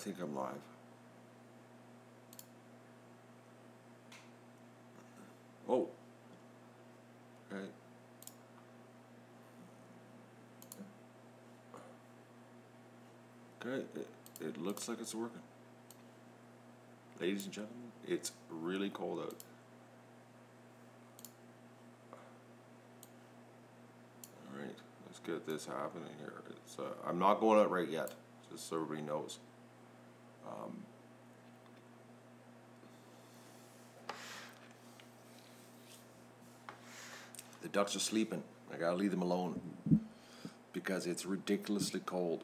think I'm live. Oh. Okay. Okay, it looks like it's working. Ladies and gentlemen, it's really cold out. Alright, let's get this happening here. It's, I'm not going out right yet, just so everybody knows. The ducks are sleeping. I gotta leave them alone because it's ridiculously cold.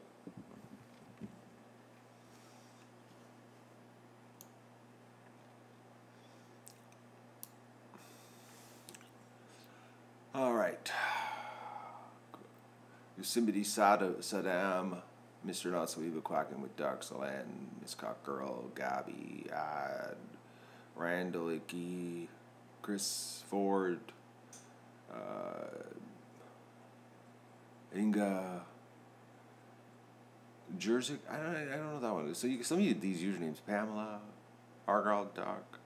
All right. Yosemite Saddam, Mr. Not So Evil Quacking with Ducks, Alan, Miss Cock Girl, Gabby, Ad, Randall, Icky, Chris Ford, Inga, Jersey. I don't know that one. So some of these usernames: Pamela, Argyle Duck,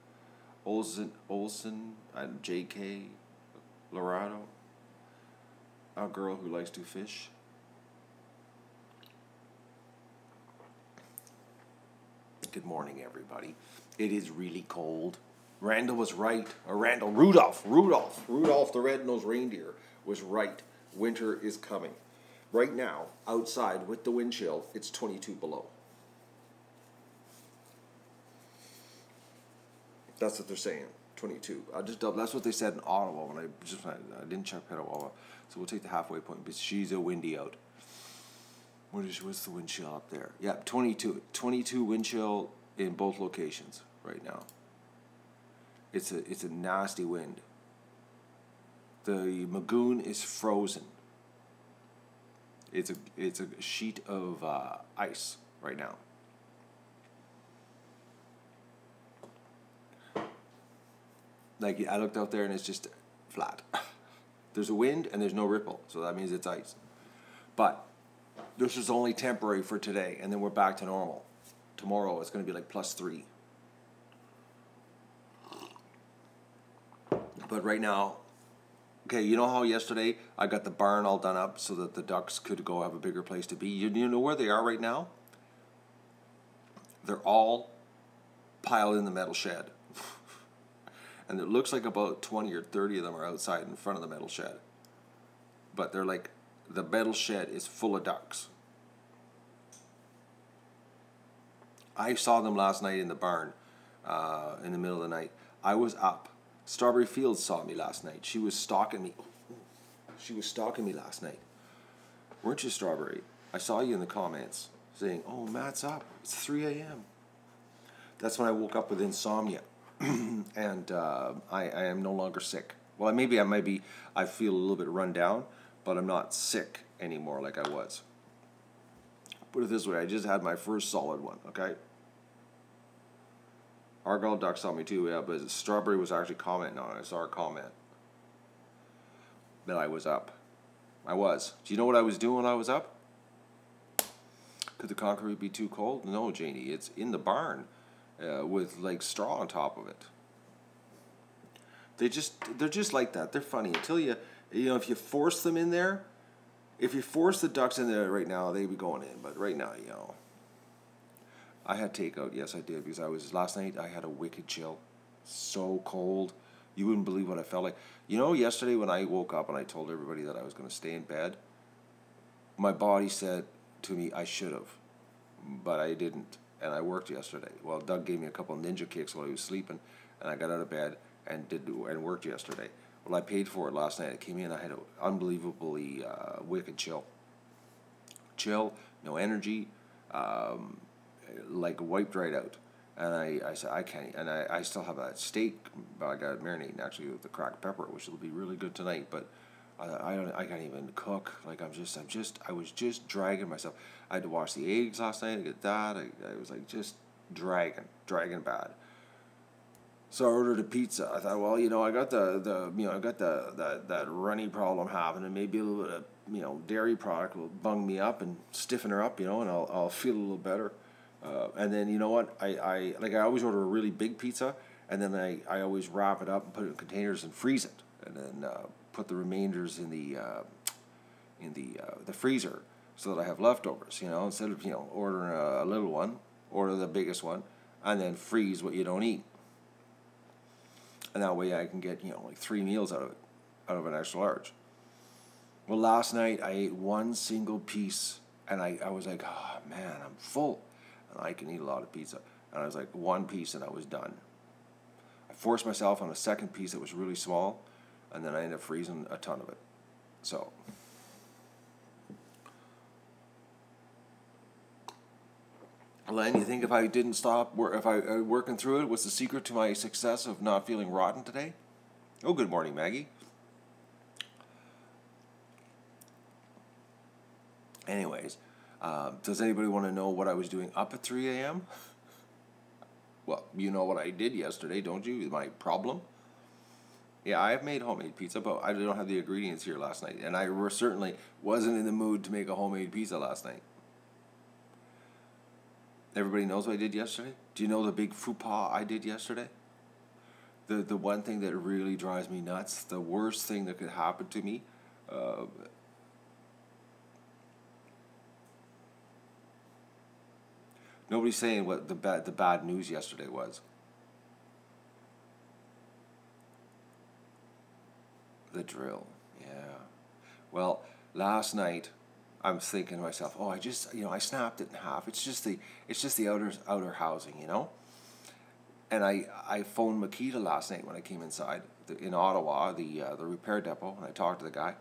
Olsen, and J.K. Lorado, a girl who likes to fish. Good morning, everybody. It is really cold. Randall was right. Or Rudolph the red-nosed reindeer was right. Winter is coming. Right now, outside with the wind chill, it's 22 below. That's what they're saying. 22. That's what they said in Ottawa when I didn't check Ottawa. So we'll take the halfway point. But she's a windy out. What's the wind chill up there? Yeah, 22. 22 wind chill in both locations right now. It's a nasty wind. The Magoon is frozen. It's a sheet of ice right now. Like, I looked out there and it's just flat. There's a wind and there's no ripple, so that means it's ice. But this is only temporary for today, and then we're back to normal. Tomorrow it's going to be like +3. But right now, okay, you know how yesterday I got the barn all done up so that the ducks could go have a bigger place to be? You know where they are right now? They're all piled in the metal shed. And it looks like about 20 or 30 of them are outside in front of the metal shed. But they're like, the metal shed is full of ducks. I saw them last night in the barn, in the middle of the night. I was up. Strawberry Fields saw me last night. She was stalking me. She was stalking me last night. Weren't you, Strawberry? I saw you in the comments saying, "Oh, Matt's up. It's 3 a.m. That's when I woke up with insomnia. And I am no longer sick. Well, I feel a little bit run down, but I'm not sick anymore like I was. Put it this way, I just had my first solid one, okay? Argyle Duck saw me too, yeah, but Strawberry was actually commenting on it. I saw her comment that I was up. I was. Do you know what I was doing when I was up? Could the concrete be too cold? No, Janie, it's in the barn with like straw on top of it. They're just like that. They're funny until if you force them in there. If you force the ducks in there right now, they'd be going in. But right now, I had takeout. Yes, I did, because last night I had a wicked chill. So cold. You wouldn't believe what I felt like. Yesterday when I woke up and I told everybody that I was going to stay in bed, my body said to me I should have, but I didn't. And I worked yesterday. Well, Doug gave me a couple of ninja kicks while I was sleeping, and I got out of bed and worked yesterday. Well, I paid for it last night. I came in, I had an unbelievably wicked chill. Chill, no energy, like wiped right out. And I said, I can't, and I still have that steak, but I got it marinating actually with the cracked pepper, which will be really good tonight, but I can't even cook. Like I was just dragging myself. I had to wash the eggs last night, I get that, I was like just dragging bad. So I ordered a pizza. I thought, well, I got that runny problem happening. Maybe a little bit of dairy product will bung me up and stiffen her up, and I'll feel a little better. And then you know what? I always order a really big pizza, and then I always wrap it up and put it in containers and freeze it, and then put the remainders in the freezer so that I have leftovers. You know, instead of ordering a little one, order the biggest one, and then freeze what you don't eat. And that way I can get like 3 meals out of an extra large. Well, last night I ate one single piece, and I was like, oh man, I'm full. And I can eat a lot of pizza. And I was like, one piece and I was done. I forced myself on a second piece that was really small, and then I ended up freezing a ton of it. So, Len, you think if I didn't stop, if I working through it, what's the secret to my success of not feeling rotten today? Oh, good morning, Maggie. Anyways, does anybody want to know what I was doing up at 3 a.m.? Well, you know what I did yesterday, don't you? My problem? Yeah, I have made homemade pizza, but I don't have the ingredients here last night. And I certainly wasn't in the mood to make a homemade pizza last night. Everybody knows what I did yesterday? Do you know the big faux pas I did yesterday? The one thing that really drives me nuts, the worst thing that could happen to me, nobody's saying what the bad news yesterday was. The drill, yeah. Well, last night I'm thinking to myself, oh, I snapped it in half. It's just the outer housing, And I phoned Makita last night when I came inside in Ottawa, the repair depot, and I talked to the guy,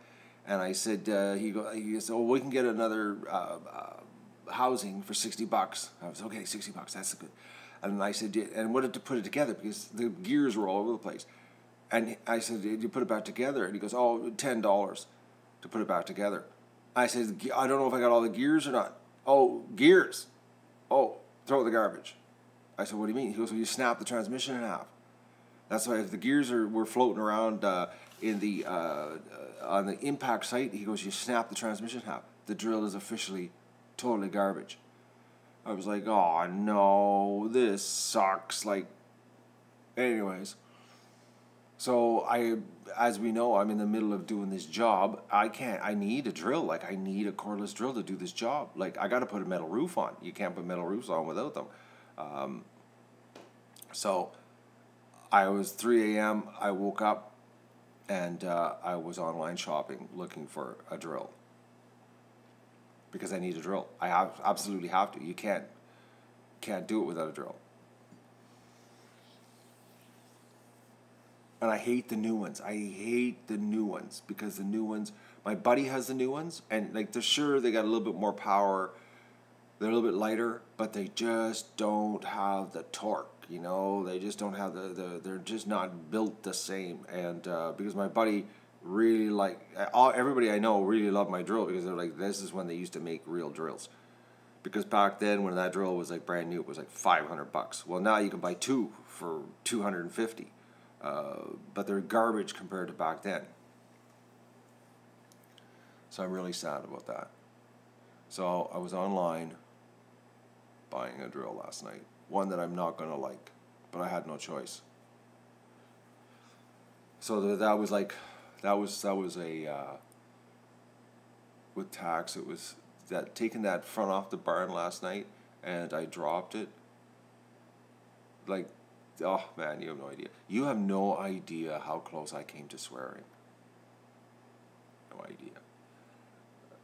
and I said he goes, oh, we can get another housing for $60. I was okay, $60. That's good. And I said, and what did to put it together because the gears were all over the place. And I said, did you put it back together? And he goes, oh, $10 to put it back together. I said, I don't know if I got all the gears or not. Oh, gears. Oh, throw it in the garbage. I said, what do you mean? He goes, well, you snap the transmission in half. That's why if the gears were floating around on the impact site, he goes, you snap the transmission in half. The drill is officially totally garbage. I was like, oh no, this sucks. Anyways. So as we know, I'm in the middle of doing this job. I need a drill. I need a cordless drill to do this job. I got to put a metal roof on. You can't put metal roofs on without them. So I was 3 a.m. I woke up and I was online shopping looking for a drill because I need a drill. I absolutely have to. You can't do it without a drill. And I hate the new ones. I hate the new ones because the new ones, my buddy has the new ones, and they got a little bit more power. They're a little bit lighter, but they just don't have the torque. They just don't have they're just not built the same. And because my buddy really everybody I know really loved my drill because they're like, this is when they used to make real drills. Because back then when that drill was brand new, it was $500. Well, now you can buy two for $250. But they're garbage compared to back then. So I'm really sad about that. So I was online buying a drill last night. One that I'm not going to like, but I had no choice. So that was a with tax, it was taking that front off the barn last night, and I dropped it. Oh man, you have no idea. You have no idea how close I came to swearing. No idea.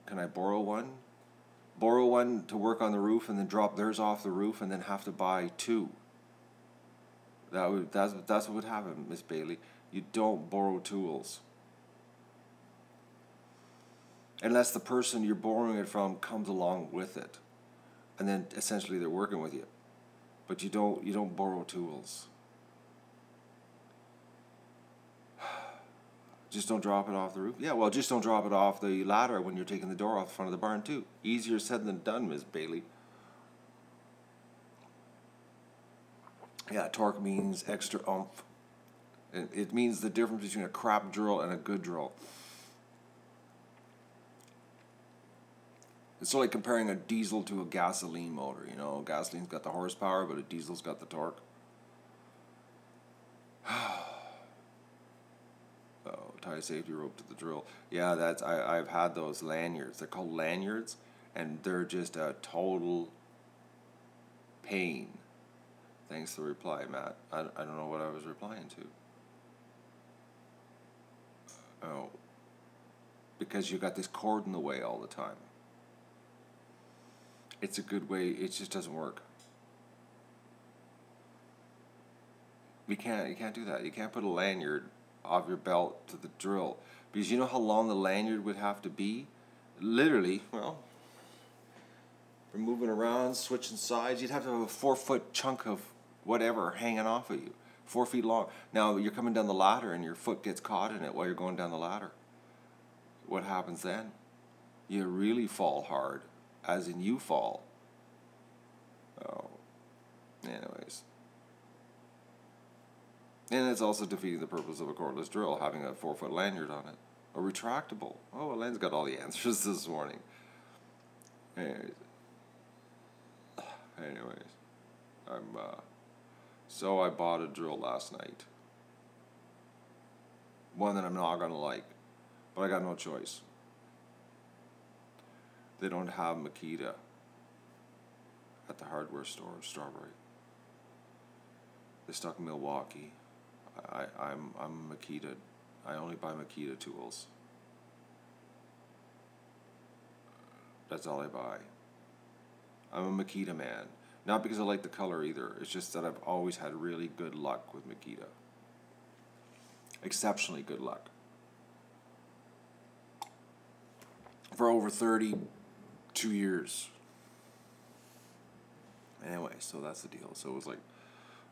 Can I borrow one? Borrow one to work on the roof and then drop theirs off the roof and then have to buy two. That's what would happen, Miss Bailey. You don't borrow tools. Unless the person you're borrowing it from comes along with it. And then essentially they're working with you. But you don't borrow tools. Just don't drop it off the roof. Yeah, well, just don't drop it off the ladder when you're taking the door off the front of the barn too. Easier said than done, Ms. Bailey. Yeah, torque means extra oomph. It means the difference between a crap drill and a good drill. It's sort of like comparing a diesel to a gasoline motor. You know, gasoline's got the horsepower, but a diesel's got the torque. Oh, tie a safety rope to the drill. Yeah, I've had those lanyards. They're called lanyards, and they're just a total pain. Thanks for the reply, Matt. I don't know what I was replying to. Oh, because you got this cord in the way all the time. It's a good way. It just doesn't work. You can't do that. You can't put a lanyard off your belt to the drill, because you know how long the lanyard would have to be? Literally, well, for moving around, switching sides, you'd have to have a 4-foot chunk of whatever hanging off of you, 4 feet long. Now you're coming down the ladder and your foot gets caught in it while you're going down the ladder. What happens then? You really fall hard, as in you fall. Oh, anyways. And it's also defeating the purpose of a cordless drill, having a 4-foot lanyard on it. A retractable. Oh, Elaine's got all the answers this morning. Anyways, so I bought a drill last night. One that I'm not going to like, but I got no choice. They don't have Makita at the hardware store in Strawberry. They stock Milwaukee. I'm Makita. I only buy Makita tools. That's all I buy. I'm a Makita man. Not because I like the color either. It's just that I've always had really good luck with Makita. Exceptionally good luck. For over 32 years. Anyway, so that's the deal. So it was like,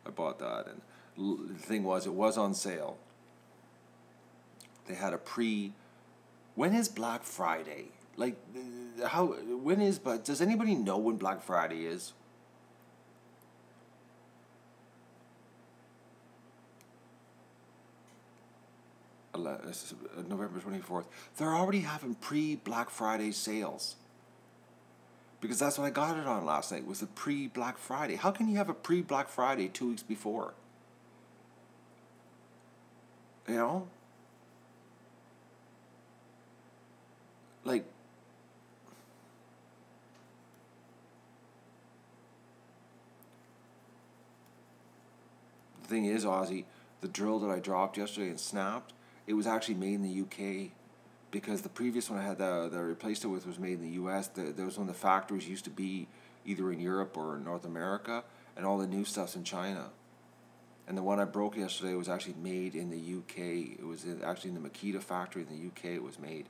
I bought that, and the thing was, it was on sale. They had a when is Black Friday? Like, but does anybody know when Black Friday is? November 24th. They're already having pre-Black Friday sales. Because that's what I got it on last night, was the pre-Black Friday. How can you have a pre-Black Friday 2 weeks before? You know? Like, the thing is, Ozzy, the drill that I dropped yesterday and snapped, it was actually made in the UK. Because the previous one I had that I replaced it with was made in the US. There was one of the factories used to be either in Europe or North America, and all the new stuff's in China. And the one I broke yesterday was actually made in the UK. It was actually in the Makita factory in the UK. It was made,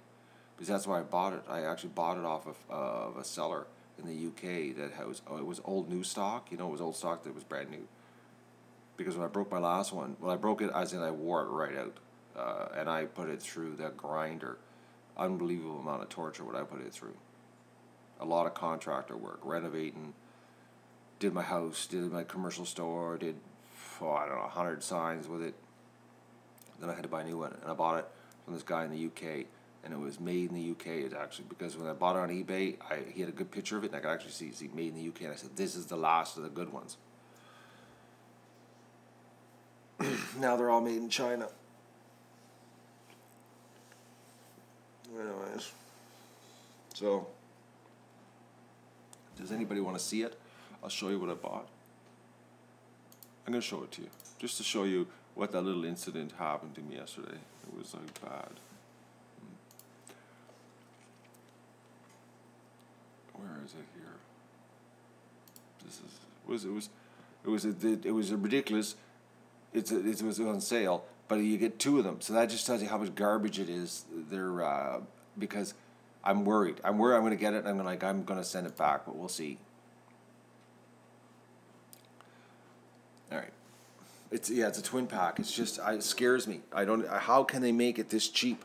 because that's why I bought it. I actually bought it off of a seller in the UK that it was old new stock. You know, it was old stock that was brand new. Because when I broke my last one, well, I broke it as in I wore it right out, and I put it through the grinder. Unbelievable amount of torture what I put it through. A lot of contractor work, renovating, did my house, did my commercial store, did, I don't know, 100 signs with it. Then I had to buy a new one, and I bought it from this guy in the UK, and it was made in the UK. It actually, because when I bought it on eBay, he had a good picture of it, and I could actually see made in the UK, and I said, this is the last of the good ones. Now they're all made in China. Anyways, so does anybody want to see it? I'll show you what I bought. I'm going to show it to you, just to show you what that little incident happened to me yesterday. It was like bad. Where is it here? It was a ridiculous. It was on sale, but you get 2 of them, so that just tells you how much garbage it is. They're because I'm worried. I'm going to get it. And I'm going to send it back, but we'll see. All right, it's a twin pack. It's just it scares me. I don't. How can they make it this cheap?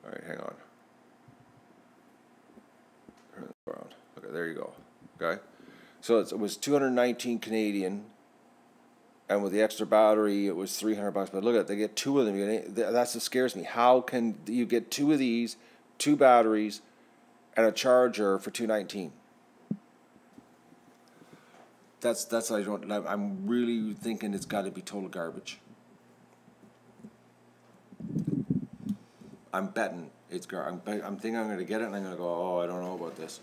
All right, hang on. Turn this around. Okay, there you go. Okay, so it was 219 Canadian. And with the extra battery, it was $300. But look at it, they get 2 of them. That's what scares me. How can you get 2 of these, 2 batteries, and a charger for $219. That's I don't. I'm really thinking it's got to be total garbage. I'm betting it's garbage. I'm thinking I'm going to get it, and I'm going to go, oh, I don't know about this,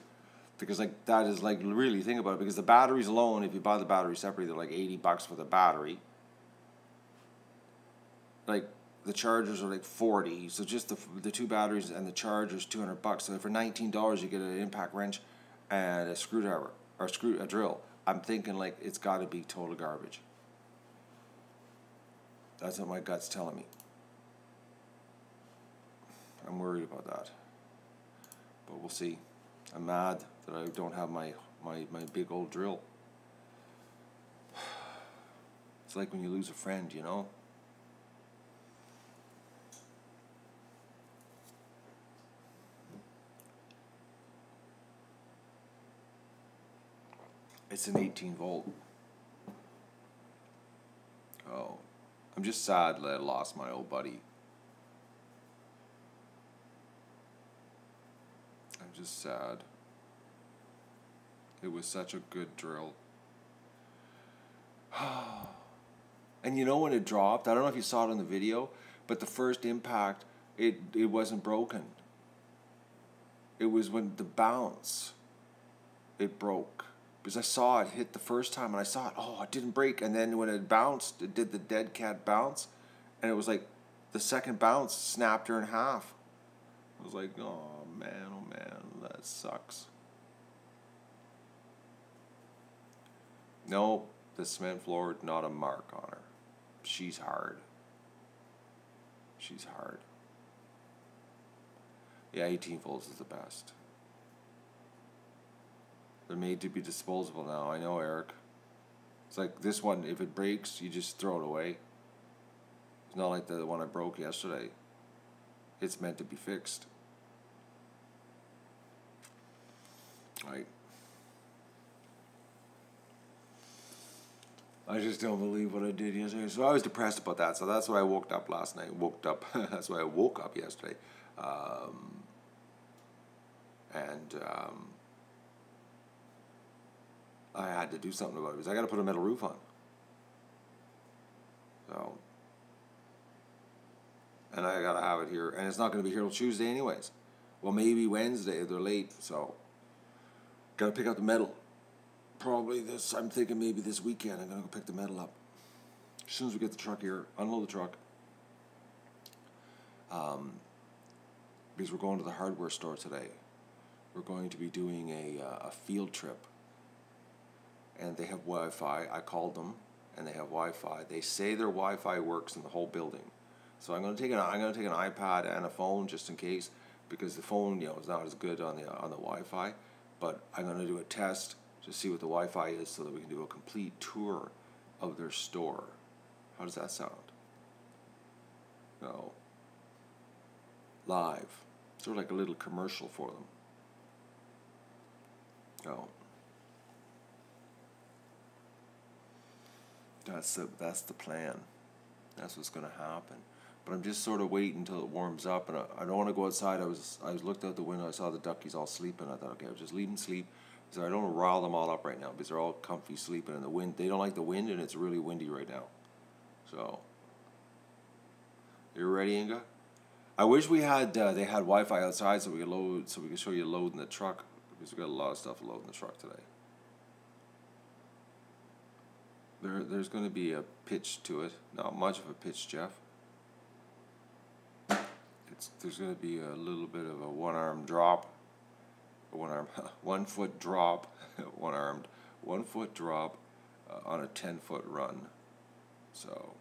because like that is like, really think about it, because the batteries alone, if you buy the battery separately, they're like $80 for the battery. Like the chargers are like $40, so just the two batteries and the chargers $200. So for $19 you get an impact wrench and a screwdriver or a drill. I'm thinking like it's got to be total garbage. That's what my gut's telling me. I'm worried about that, but we'll see. I'm mad that I don't have my big old drill. It's like when you lose a friend, you know. It's an 18 volt. Oh, I'm just sad that I lost my old buddy. I'm just sad. It was such a good drill. And you know when it dropped, I don't know if you saw it in the video, but the first impact, it wasn't broken. It was when the bounce, it broke. Because I saw it hit the first time, and I saw it, oh, it didn't break. And then when it bounced, it did the dead cat bounce, and it was like the second bounce snapped her in half. I was like, oh man, that sucks. No, the cement floor, not a mark on her. She's hard. She's hard. Yeah, 18 volts is the best. They're made to be disposable now. I know, Eric. It's like this one, if it breaks, you just throw it away. It's not like the one I broke yesterday. It's meant to be fixed. Right. I just don't believe what I did yesterday. So I was depressed about that. So that's why I woke up last night. That's why I woke up yesterday. I had to do something about it because I got to put a metal roof on. So, and I got to have it here, and it's not going to be here till Tuesday anyways. Well, maybe Wednesday if they're late. So, got to pick up the metal. Probably this. I'm thinking maybe this weekend I'm going to go pick the metal up. As soon as we get the truck here, unload the truck. Because we're going to the hardware store today. We're going to be doing a field trip. And they have Wi-Fi. I called them, and they have Wi-Fi. They say their Wi-Fi works in the whole building. So I'm going to take an iPad and a phone just in case, because the phone, is not as good on the Wi-Fi. But I'm going to do a test to see what the Wi-Fi is, so that we can do a complete tour of their store. How does that sound? No. Live. Sort of like a little commercial for them. No. That's the plan. That's what's going to happen. But I'm just sort of waiting until it warms up, and I don't want to go outside. I was looked out the window. I saw the duckies all sleeping. I thought, okay, I'll just leave them sleep. So I don't want to rile them all up right now because they're all comfy sleeping in the wind. They don't like the wind, and it's really windy right now. So, you ready, Inga? I wish we had they had Wi-Fi outside so we could show you loading the truck, because we got a lot of stuff to load in the truck today. There's going to be a pitch to it. Not much of a pitch, Jeff. There's going to be a little bit of a one foot drop on a 10-foot run. So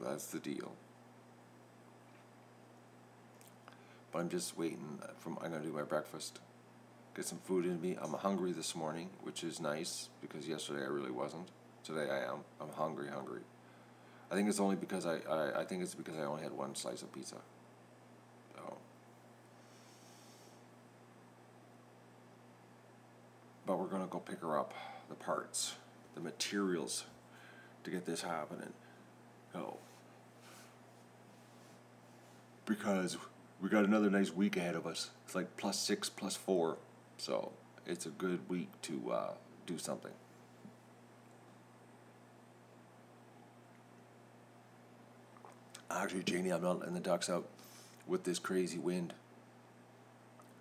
that's the deal. But I'm just waiting I'm going to do my breakfast. Get some food in me. I'm hungry this morning, which is nice, because yesterday I really wasn't. Today I am. I'm hungry. I think it's only because I only had one slice of pizza. So, but we're gonna go pick her up, the parts, the materials, to get this happening. Oh, because we got another nice week ahead of us. It's like +6, +4, so it's a good week to do something. Actually, Janie, I'm not letting the ducks out with this crazy wind.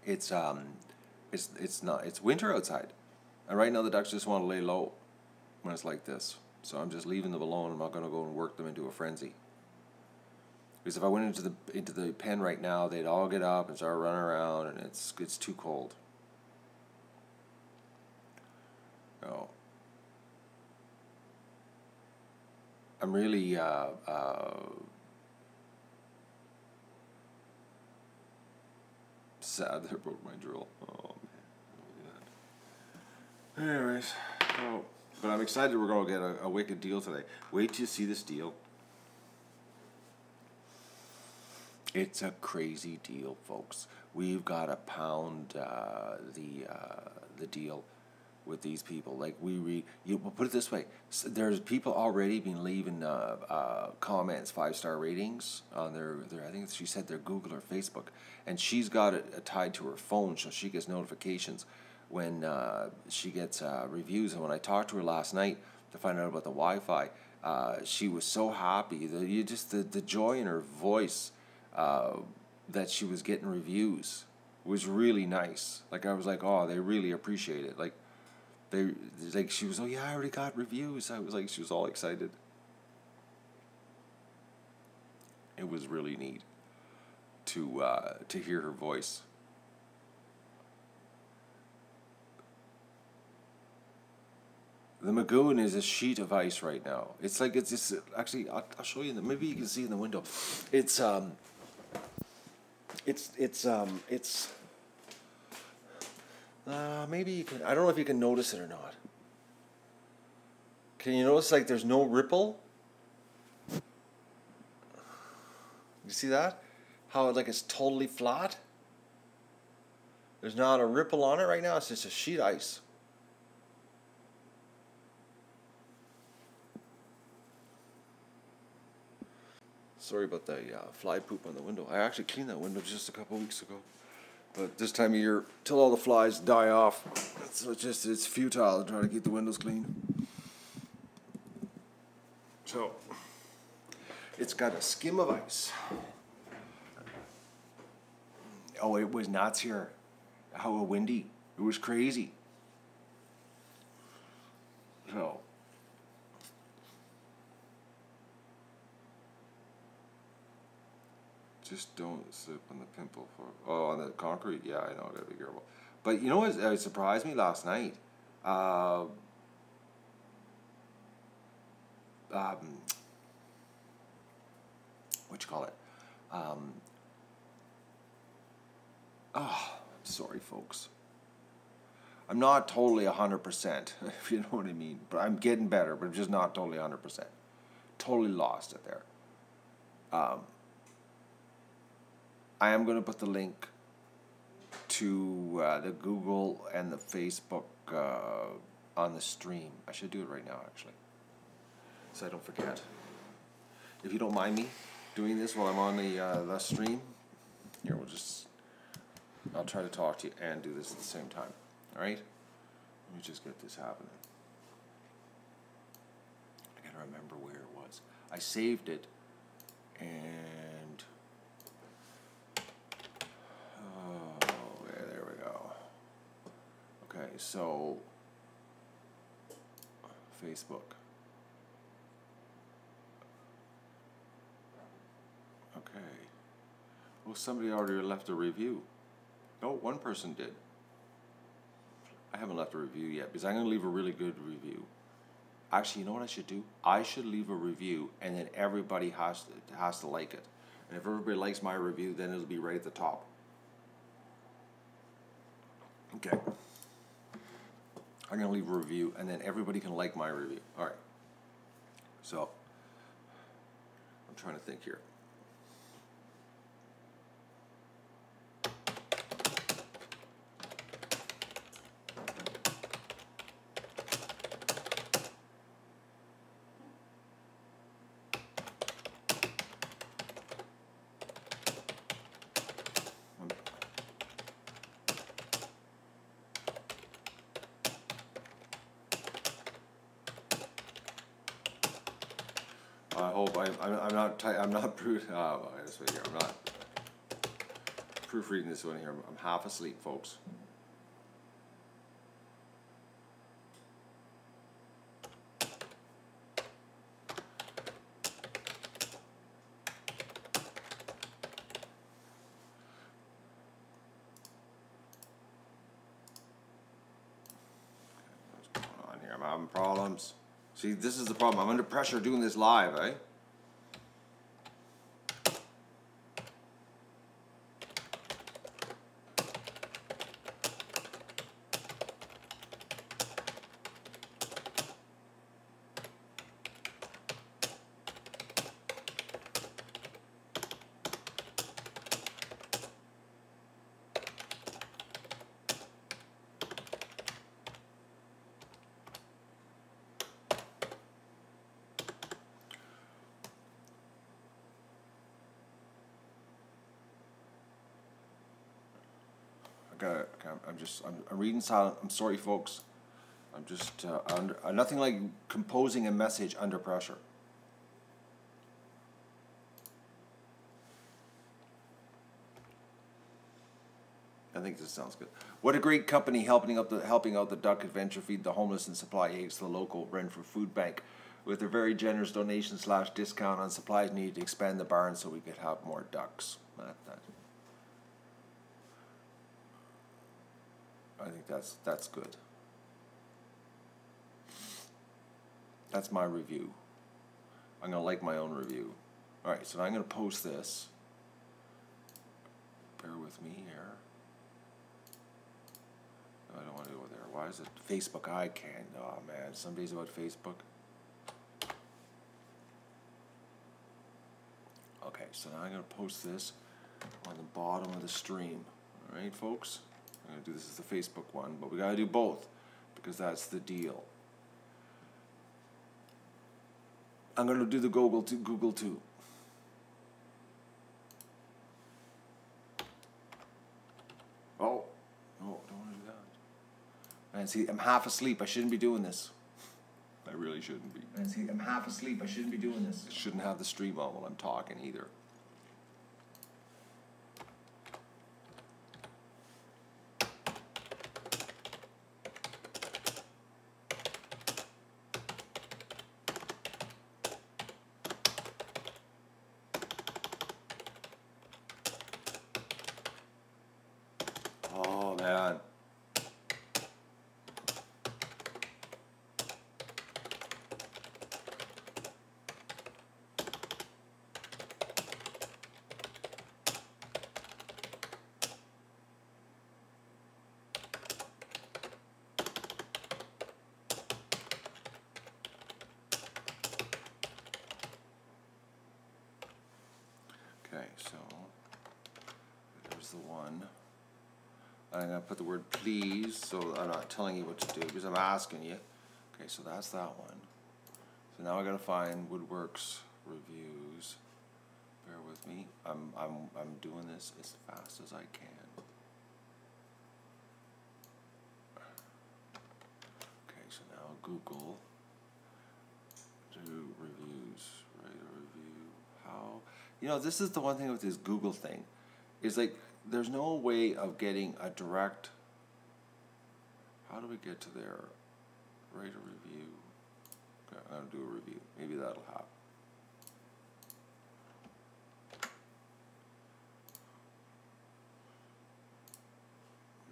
It's winter outside, and right now the ducks just want to lay low when it's like this. So I'm just leaving them alone. I'm not going to go and work them into a frenzy. Because if I went into the pen right now, they'd all get up and start running around, and it's too cold. So I'm really sad that I broke my drill. Oh man. Anyways, but I'm excited we're going to get a wicked deal today. Wait till you see this deal. It's a crazy deal, folks. We've got to pound the deal with these people. Like we'll put it this way: there's people already been leaving comments, 5-star ratings on their I think she said their Google or Facebook, and she's got it tied to her phone, so she gets notifications when she gets reviews. And when I talked to her last night to find out about the Wi-Fi, she was so happy. The joy in her voice. That she was getting reviews was really nice. Like I was like, oh, they really appreciate it. Like she was, oh yeah, I already got reviews. I was like, she was all excited. It was really neat to hear her voice. The Magoon is a sheet of ice right now. It's like it's just actually. I'll show you. Maybe you can see in the window. It's maybe you can. I don't know if you can notice it or not. Can you notice like there's no ripple? You see that? How like it's totally flat? There's not a ripple on it right now. It's just a sheet of ice. Sorry about the fly poop on the window. I actually cleaned that window just a couple weeks ago. But this time of year, till all the flies die off, it's futile to try to keep the windows clean. So, it's got a skim of ice. Oh, it was nuts here. How windy. It was crazy. So, just don't slip on the pimple on the concrete. Yeah, I know, I gotta be careful. But you know what surprised me last night? What you call it? Sorry, folks. I'm not totally 100%, if you know what I mean. But I'm getting better, but I'm just not totally 100%. Totally lost it there. I am going to put the link to the Google and the Facebook on the stream. I should do it right now, actually, so I don't forget. If you don't mind me doing this while I'm on the stream, here I'll try to talk to you and do this at the same time. All right? Let me just get this happening. I gotta remember where it was. I saved it, and there we go. Okay, so Facebook. Okay. Well, somebody already left a review. No, one person did. I haven't left a review yet because I'm going to leave a really good review. Actually, you know what I should do? I should leave a review, and then everybody has to like it. And if everybody likes my review, then it'll be right at the top. Okay. I'm going to leave a review, and then everybody can like my review. All right. So, I'm trying to think here. I'm not I'm not proofreading this one here. I'm half asleep, folks. What's going on here? I'm having problems. See, this is the problem. I'm under pressure doing this live, eh? I'm reading silent. I'm sorry, folks. I'm just nothing like composing a message under pressure. I think this sounds good. What a great company helping out the Duck Adventure, feed the homeless, and supply eggs to the local Renfrew Food Bank with their very generous donation / discount on supplies needed to expand the barn so we could have more ducks. I think that's good. That's my review. I'm gonna like my own review. All right, so now I'm gonna post this. Bear with me here. No, I don't want to go there. Why is it Facebook? I can't. Oh man, some days about Facebook. Okay, so now I'm gonna post this on the bottom of the stream. All right, folks. I'm going to do this as the Facebook one, but we got to do both because that's the deal. I'm going to do the Google too. Oh, no, don't want to do that. Man, see, I'm half asleep. I shouldn't be doing this. I really shouldn't be. Man, see, I'm half asleep. I shouldn't be doing this. I shouldn't have the stream on while I'm talking either. Oh, man. Okay, so there's the one. I'm going to put the word please, so I'm not telling you what to do because I'm asking you. Okay, so that's that one. So now I got to find Woodworks reviews. Bear with me. I'm doing this as fast as I can. Okay, so now Google do reviews. Write a review. How? You know, this is the one thing with this Google thing. Is like there's no way of getting a direct. How do we get to there? Write a review. Okay, I'm gonna do a review. Maybe that'll happen.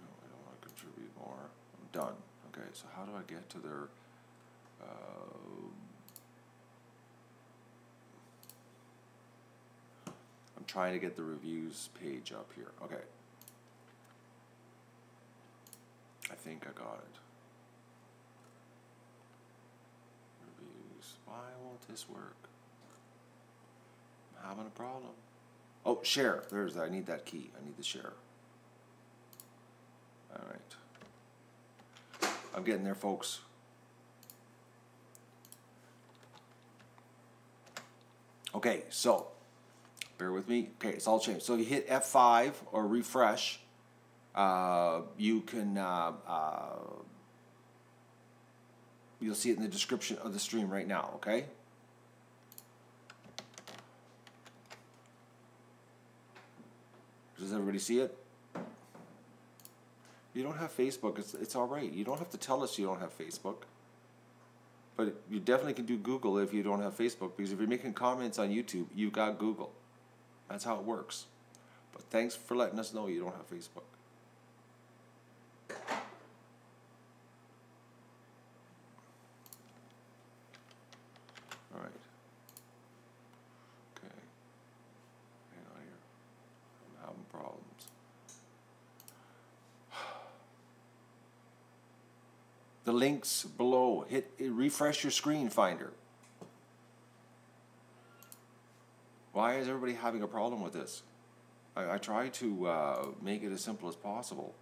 No, I don't want to contribute more. I'm done. Okay, so how do I get to their? I'm trying to get the reviews page up here. Okay. I think I got it. Reviews. Why won't this work? I'm having a problem. Oh, share. There's that. I need that key. I need the share. All right. I'm getting there, folks. Okay, so bear with me. Okay, it's all changed. So you hit F5 or refresh. You can you'll see it in the description of the stream right now. Okay. Does everybody see it? You don't have Facebook, it's all right. You don't have to tell us you don't have Facebook. But you definitely can do Google if you don't have Facebook, because if you're making comments on YouTube, you've got Google. That's how it works. But thanks for letting us know you don't have Facebook. All right. Okay. Hang on here. I'm having problems. The links below. Refresh your screen finder. Why is everybody having a problem with this? I try to make it as simple as possible.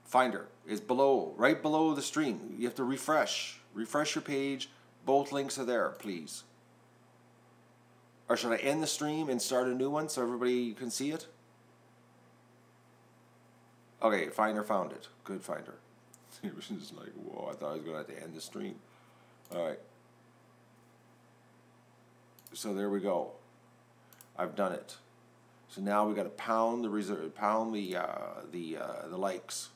Finder is below, right below the stream. You have to refresh. Refresh your page. Both links are there, please. Or should I end the stream and start a new one so everybody can see it? Okay, Finder found it. Good, Finder. It was just like, whoa, I thought I was going to have to end the stream. All right. So there we go. I've done it. So now we got to pound the reserve, pound the likes.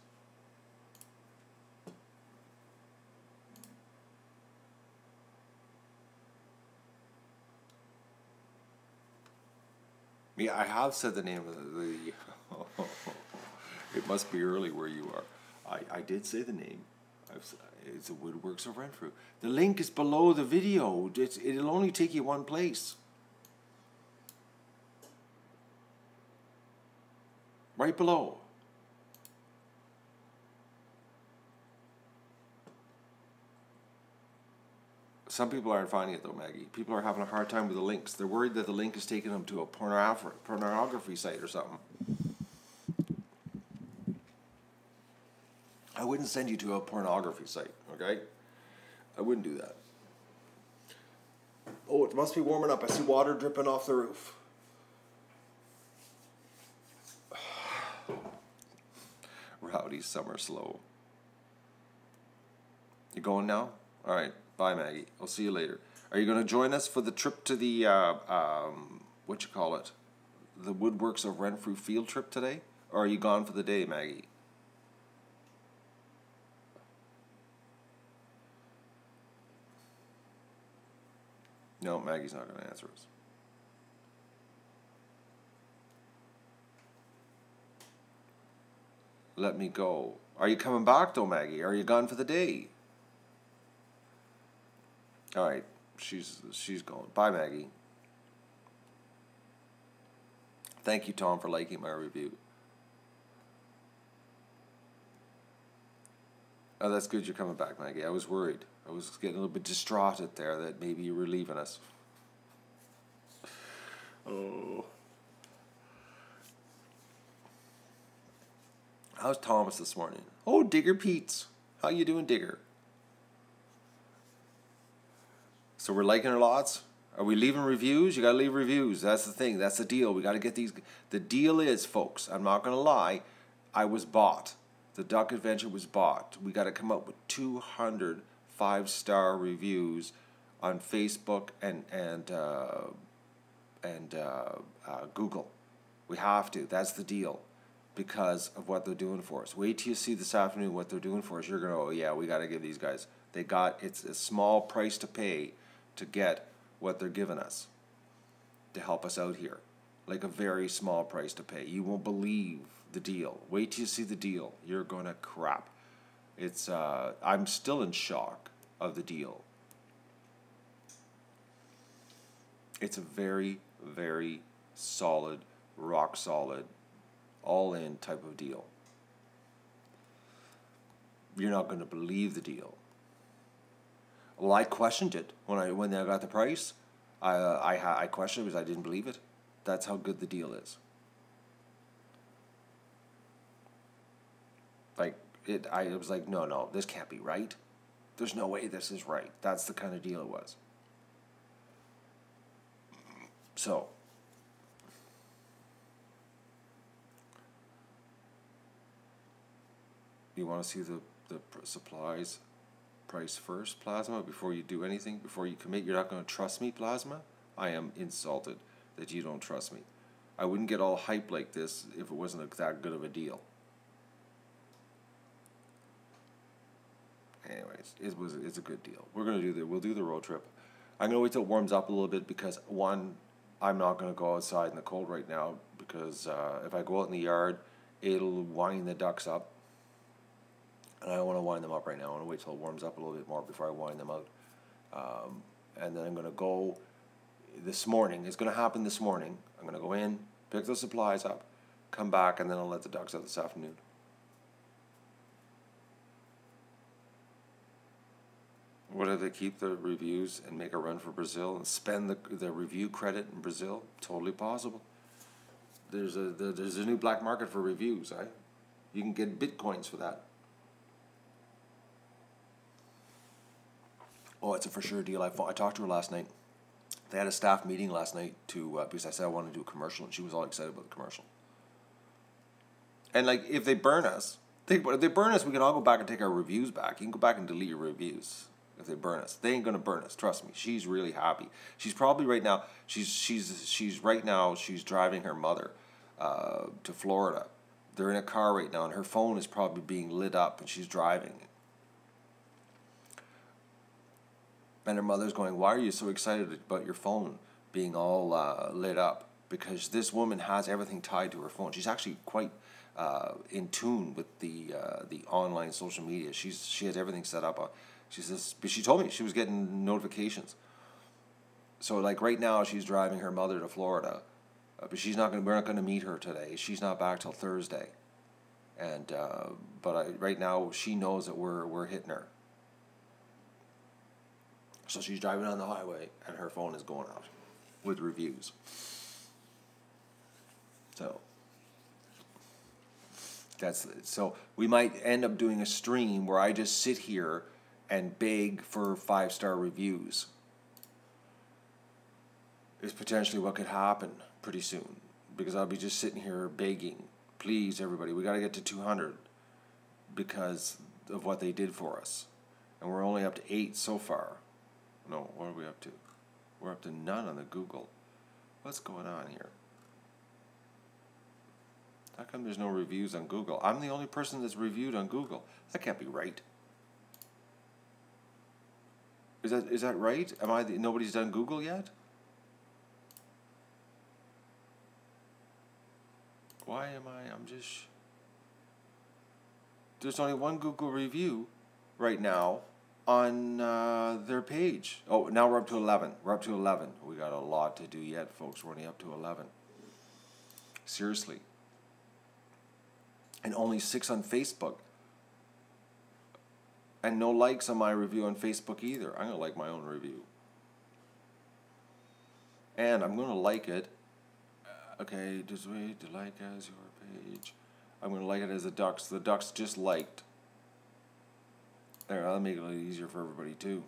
Yeah, I have said the name of the it must be early where you are. I did say the name. It's a Woodworks of Renfrew. The link is below the video. It'll only take you one place. Right below. Some people aren't finding it though, Maggie. People are having a hard time with the links. They're worried that the link is taking them to a pornography site or something. I wouldn't send you to a pornography site, okay? I wouldn't do that. Oh, it must be warming up. I see water dripping off the roof. Rowdy summer slow. You going now? All right. Bye, Maggie. I'll see you later. Are you going to join us for the trip to the, what you call it? The Woodworks of Renfrew field trip today? Or are you gone for the day, Maggie? No, Maggie's not going to answer us. Let me go. Are you coming back though, Maggie? Are you gone for the day? All right, she's going. Bye, Maggie. Thank you, Tom, for liking my review. Oh, that's good you're coming back, Maggie. I was worried. I was getting a little bit distraught at there that maybe you were leaving us. Oh. How's Thomas this morning? Oh, Digger Pete's. How you doing, Digger? So we're liking our lots? Are we leaving reviews? You got to leave reviews. That's the thing. That's the deal. We got to get these. The deal is, folks, I'm not going to lie, I was bought. The Duck Adventure was bought. We got to come up with 200 5-star reviews on Facebook and Google. We have to. That's the deal, because of what they're doing for us. Wait till you see this afternoon what they're doing for us. You're gonna, oh yeah, we got to give these guys. It's a small price to pay to get what they're giving us to help us out here. Like a very small price to pay. You won't believe the deal. Wait till you see the deal. You're gonna crap. It's I'm still in shock of the deal. It's a very, very solid, rock solid, all in type of deal. You're not going to believe the deal. Well, I questioned it when I got the price. I questioned it because I didn't believe it. That's how good the deal is. Like I was like, no, this can't be right. There's no way this is right. That's the kind of deal it was. So, you want to see the supplies? price first, Plasma, before you do anything, before you commit. You're not going to trust me, Plasma? I am insulted that you don't trust me. I wouldn't get all hype like this if it wasn't that good of a deal. Anyways, it's a good deal. We'll do the road trip. I'm gonna wait till it warms up a little bit because one, I'm not gonna go outside in the cold right now because if I go out in the yard, it'll wind the ducks up, and I don't want to wind them up right now. I want to wait till it warms up a little bit more before I wind them out. And then I'm gonna go this morning. It's gonna happen this morning. I'm gonna go in, pick the supplies up, come back, and then I'll let the ducks out this afternoon. What if they keep the reviews and make a run for Brazil and spend the review credit in Brazil? Totally possible. There's a new black market for reviews, eh? You can get bitcoins for that. Oh, it's a for sure deal. I talked to her last night. They had a staff meeting last night because I said I wanted to do a commercial, and she was all excited about the commercial. And like, if they burn us, we can all go back and take our reviews back. You can go back and delete your reviews. If they burn us, they ain't gonna burn us. Trust me. She's really happy. She's probably right now. She's driving her mother to Florida. They're in a car right now, and her phone is probably being lit up, and she's driving. And her mother's going, "Why are you so excited about your phone being all lit up?" Because this woman has everything tied to her phone. She's actually quite in tune with the online social media. She has everything set up. She says, but she told me she was getting notifications. So like right now, she's driving her mother to Florida, but we're not gonna meet her today. She's not back till Thursday, and right now she knows that we're hitting her. So she's driving on the highway, and her phone is going out with reviews. So we might end up doing a stream where I just sit here and beg for 5-star reviews. Is potentially what could happen pretty soon, because I'll be just sitting here begging, please everybody, we got to get to 200 because of what they did for us, and we're only up to 8 so far. No, what are we up to? We're up to none on the Google. What's going on here? How come there's no reviews on Google? I'm the only person that's reviewed on Google. That can't be right. Is that right? Nobody's done Google yet? Why am I? There's only one Google review right now on their page. Oh, now we're up to 11. We're up to 11. We got a lot to do yet, folks. We're only up to 11. Seriously. And only 6 on Facebook. And no likes on my review on Facebook either. I'm going to like my own review. And I'm going to like it. Okay, just wait to like as your page. I'm going to like it as the Ducks. The Ducks just liked. There, that'll make it a little easier for everybody too.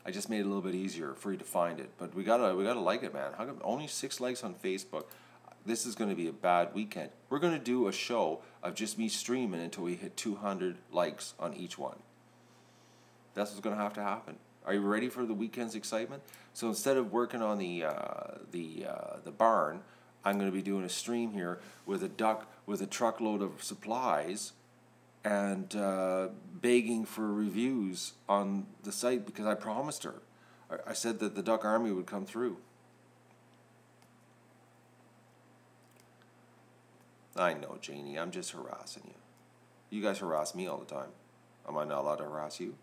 I just made it a little bit easier for you to find it. But we gotta like it, man. How come only 6 likes on Facebook? This is going to be a bad weekend. We're going to do a show of just me streaming until we hit 200 likes on each one. That's what's going to have to happen. Are you ready for the weekend's excitement? So instead of working on the barn, I'm going to be doing a stream here with a truckload of supplies, and begging for reviews on the site because I promised her. I said that the Duck Army would come through. I know, Janie, I'm just harassing you. You guys harass me all the time. Am I not allowed to harass you?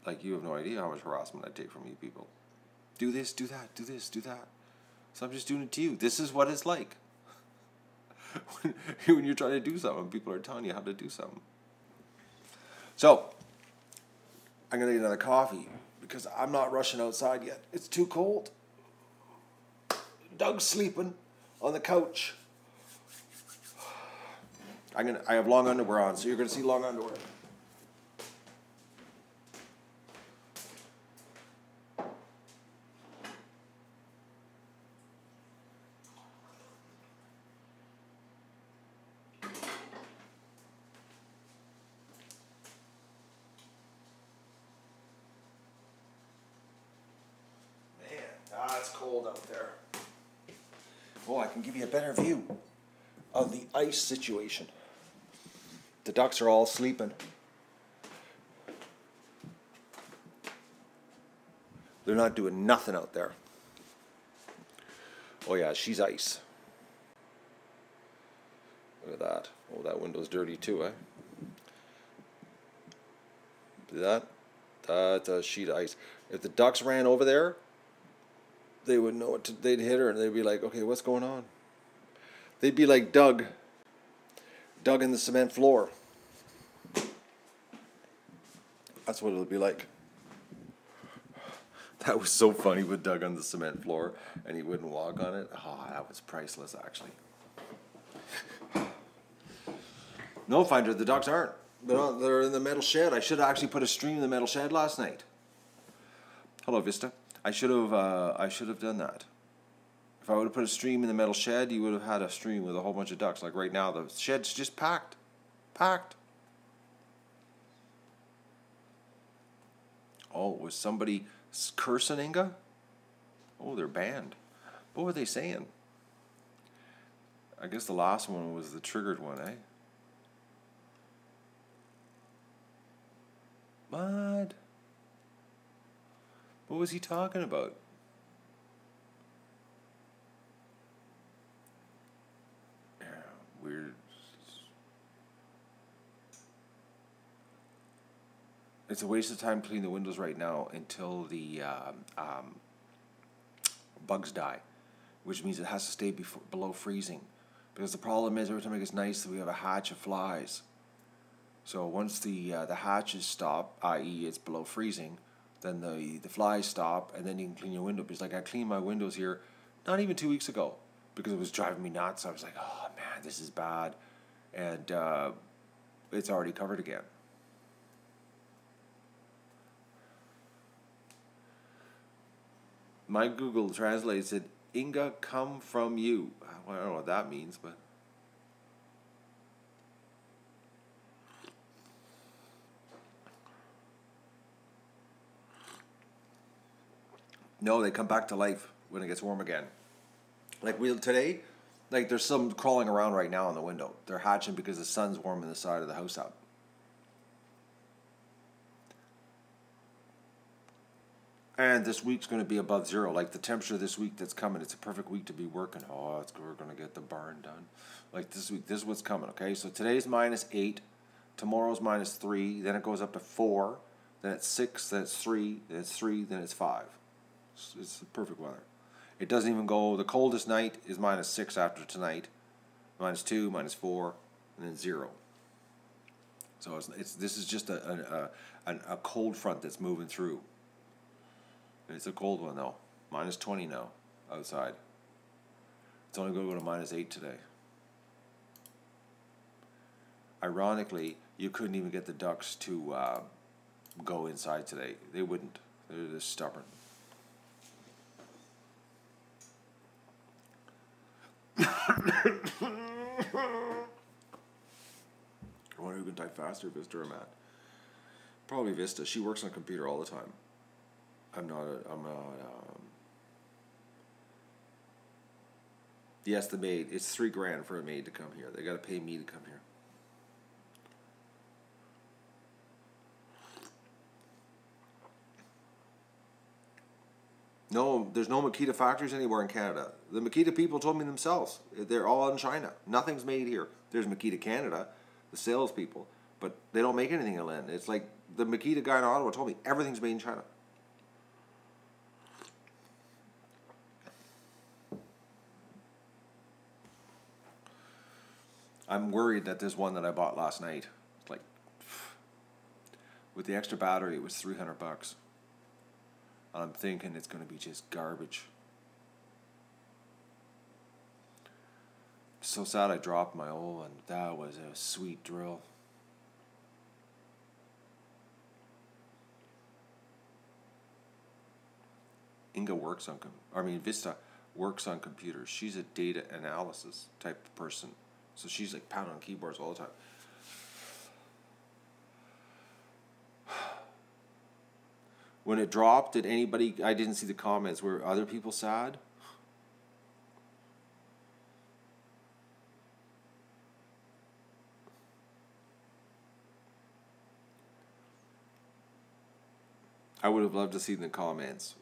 Like, you have no idea how much harassment I take from you people. Do this, do that, do this, do that. So I'm just doing it to you. This is what it's like. when you're trying to do something, people are telling you how to do something. So, I'm going to get another coffee because I'm not rushing outside yet. It's too cold. Doug's sleeping on the couch. I have long underwear on, so you're going to see long underwear. out there. Oh, I can give you a better view of the ice situation. The ducks are all sleeping. They're not doing nothing out there. Oh yeah, she's ice. Look at that. Oh, that window's dirty too, eh? See that? That's a sheet of ice. If the ducks ran over there, they would know they'd hit her and they'd be like, okay, what's going on? They'd be like Doug in the cement floor. That's what it'll be like. That was so funny with Doug on the cement floor and he wouldn't walk on it. Oh, that was priceless, actually. No, Finder, the ducks aren't. They're in the metal shed. I should have actually put a stream in the metal shed last night. Hello, Vista. I should have done that. If I would have put a stream in the metal shed, you would have had a stream with a whole bunch of ducks. Like right now, the shed's just packed. Packed. Oh, was somebody cursing Inga? Oh, they're banned. What were they saying? I guess the last one was the triggered one, eh? What? What was he talking about? Yeah, weird. It's a waste of time cleaning the windows right now until the bugs die, which means it has to stay below freezing. Because the problem is every time it gets nice, we have a hatch of flies. So once the hatches stop, i.e. it's below freezing, then the flies stop, and then you can clean your window. Because like I cleaned my windows here not even 2 weeks ago because it was driving me nuts. I was like, oh man, this is bad. And it's already covered again. My Google Translate said, Inga, come from you. Well, I don't know what that means, but... No, they come back to life when it gets warm again. Like today, like there's some crawling around right now in the window. They're hatching because the sun's warming the side of the house up. And this week's going to be above zero. Like the temperature this week that's coming, it's a perfect week to be working. Oh, we're going to get the barn done. Like this week, this is what's coming, okay? So today's -8, tomorrow's -3, then it goes up to 4, then it's 6, then it's 3, then it's 3, then it's 5. It's perfect weather. It doesn't even go, the coldest night is -6 after tonight, -2, -4, and then 0. So this is just a cold front that's moving through. It's a cold one though. -20 now outside. It's only going to go to -8 today. Ironically, you couldn't even get the ducks to go inside today. They wouldn't. They're just stubborn. I wonder who can type faster, Vista or Matt. Probably Vista. She works on a computer all the time. Yes, the maid. It's $3,000 for a maid to come here. They got to pay me to come here. No, there's no Makita factories anywhere in Canada. The Makita people told me themselves. They're all in China. Nothing's made here. There's Makita Canada, the salespeople, but they don't make anything in Lynn. It's like the Makita guy in Ottawa told me everything's made in China. I'm worried that this one that I bought last night, like, with the extra battery, it was $300. And I'm thinking it's going to be just garbage. So sad I dropped my old one. That was a sweet drill. Inga works on, Vista works on computers. She's a data analysis type of person. So she's like pounding on keyboards all the time. When it dropped, did anybody, I didn't see the comments, were other people sad? I would have loved to see in the comments.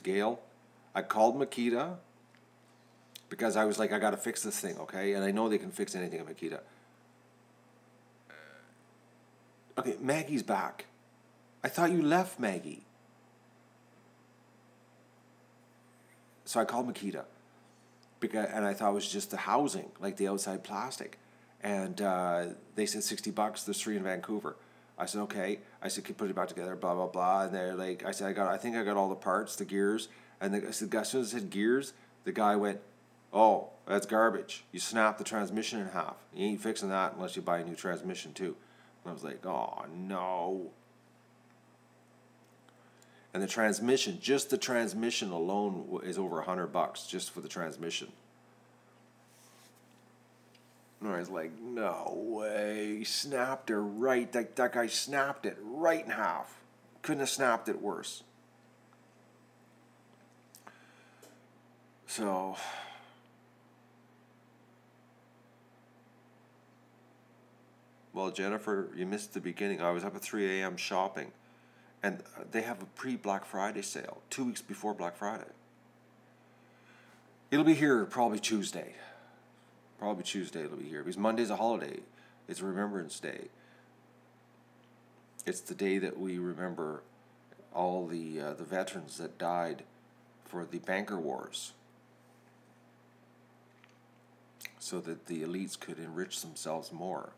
Gail, I called Makita because I was like, I got to fix this thing, okay? And I know they can fix anything at Makita. Okay, Maggie's back. I thought you left, Maggie. So I called Makita, and I thought it was just the housing, like the outside plastic. And they said $60. There's 3 in Vancouver. I said, okay. I said, can put it back together, blah, blah, blah. And they're like, I said, I think I got all the parts, the gears. And I said, as soon as I said gears, the guy went, oh, that's garbage. You snap the transmission in half. You ain't fixing that unless you buy a new transmission too. And I was like, oh, no. And the transmission, just the transmission alone is over $100 just for the transmission. And I was like, no way. He snapped her right. That guy snapped it right in half. Couldn't have snapped it worse. So, well, Jennifer, you missed the beginning. I was up at 3 a.m. shopping. And they have a pre-Black Friday sale, 2 weeks before Black Friday. It'll be here probably Tuesday. Probably Tuesday it'll be here. Because Monday's a holiday. It's Remembrance Day. It's the day that we remember all the veterans that died for the banker wars, so that the elites could enrich themselves more.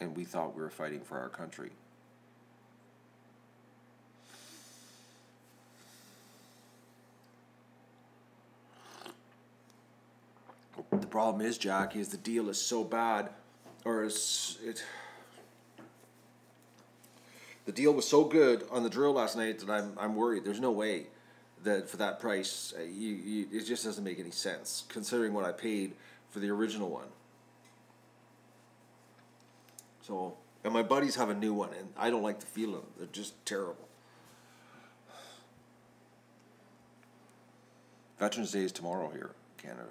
And we thought we were fighting for our country. The problem is, Jackie, is the deal is so bad, the deal was so good on the drill last night that I'm worried. There's no way that for that price, it just doesn't make any sense, considering what I paid for the original one. So, and my buddies have a new one, and I don't like the feel of them. They're just terrible. Veterans Day is tomorrow here in Canada.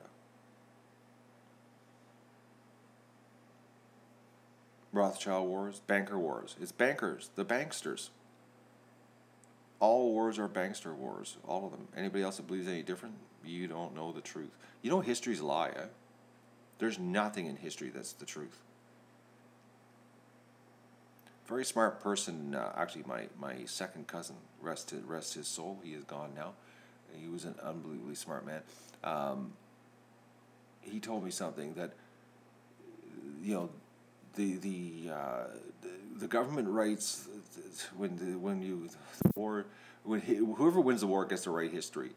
Rothschild wars, banker wars. It's bankers, the banksters. All wars are bankster wars, all of them. Anybody else that believes any different, you don't know the truth. You know history's a lie, eh? There's nothing in history that's the truth. Very smart person, actually my second cousin, rest his soul, he is gone now. He was an unbelievably smart man. He told me something that, you know, the government writes whoever wins the war gets to write history,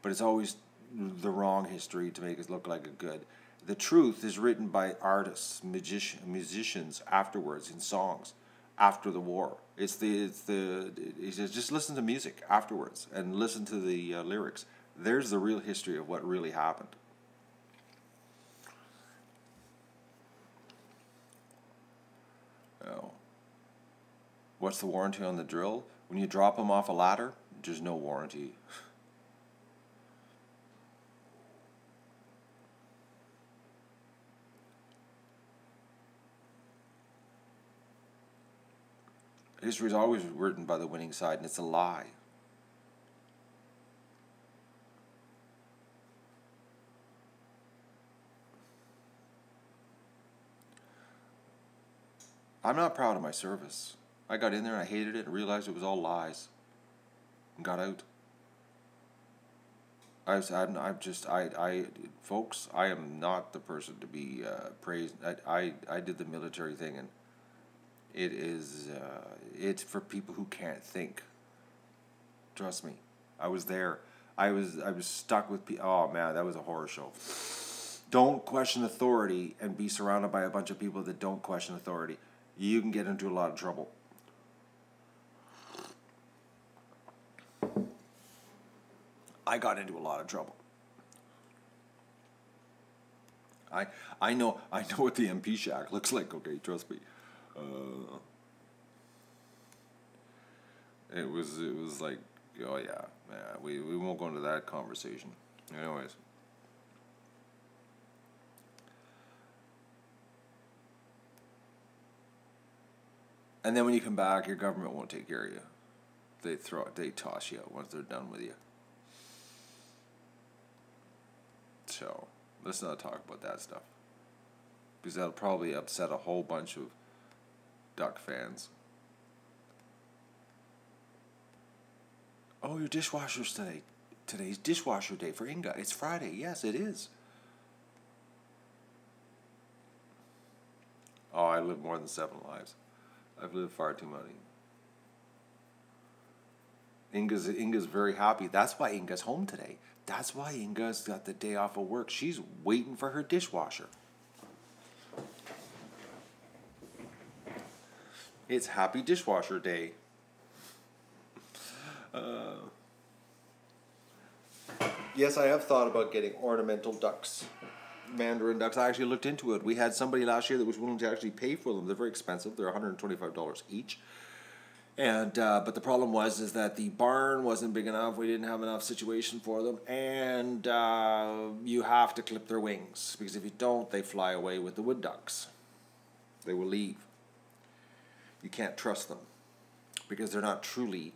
but it's always the wrong history to make it look like a good. The truth is written by artists, musicians afterwards in songs after the war. He says just listen to music afterwards and listen to the lyrics. There's the real history of what really happened. Oh. What's the warranty on the drill? When you drop them off a ladder, there's no warranty. History is always written by the winning side, and it's a lie. I'm not proud of my service. I got in there and I hated it and realized it was all lies and got out. Folks, I am not the person to be praised. I did the military thing, and it's for people who can't think. Trust me, I was there. I was stuck with people. Oh man, that was a horror show. Don't question authority and be surrounded by a bunch of people that don't question authority. You can get into a lot of trouble. I got into a lot of trouble. I know what the MP shack looks like. Okay, trust me. It was like, oh yeah, we won't go into that conversation. Anyways. And then when you come back, your government won't take care of you. They toss you out once they're done with you. So let's not talk about that stuff, because that'll probably upset a whole bunch of Duck fans. Oh, your dishwasher's today. Today's dishwasher day for Inga. It's Friday. Yes, it is. Oh, I live more than 7 lives. I've lived far too many. Inga's very happy. That's why Inga's home today. That's why Inga's got the day off of work. She's waiting for her dishwasher. It's Happy Dishwasher Day. Yes, I have thought about getting ornamental ducks. Mandarin ducks. I actually looked into it. We had somebody last year that was willing to actually pay for them. They're very expensive. They're $125 each. And but the problem is that the barn wasn't big enough. We didn't have enough situation for them, and you have to clip their wings, because if you don't, they fly away with the wood ducks. They will leave. You can't trust them, because they're not truly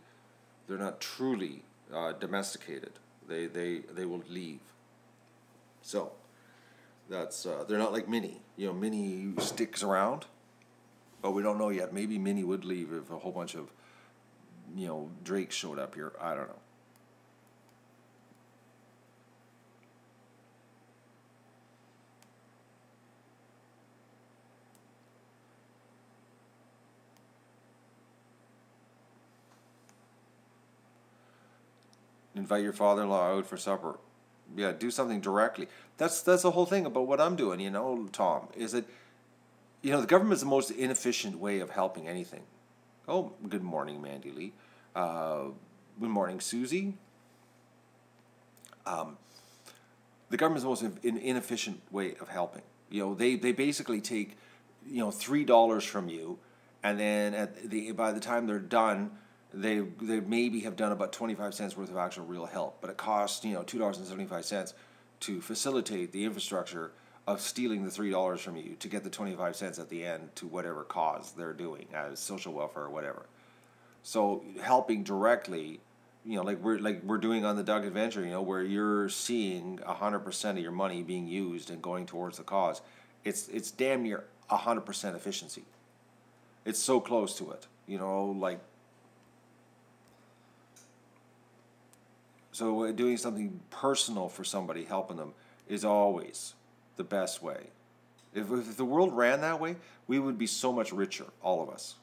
domesticated. They will leave. So that's they're not like Minnie. You know, Minnie sticks around. But we don't know yet. Maybe Minnie would leave if a whole bunch of, drakes showed up here. I don't know. Invite your father-in-law out for supper. Yeah, do something directly. That's the whole thing about what I'm doing, Tom, is that the government is the most inefficient way of helping anything. Oh, good morning, Mandy Lee. Good morning, Susie. The government is the most inefficient way of helping. They basically take, $3 from you, and then by the time they're done, they maybe have done about 25 cents worth of actual real help. But it costs, $2.75 to facilitate the infrastructure of stealing the $3 from you to get the 25 cents at the end to whatever cause they're doing, as social welfare or whatever. So helping directly, like we're doing on the Doug Adventure, where you're seeing 100% of your money being used and going towards the cause. It's damn near 100% efficiency. It's so close to it, So doing something personal for somebody, helping them, is always the best way. If the world ran that way, we would be so much richer, all of us.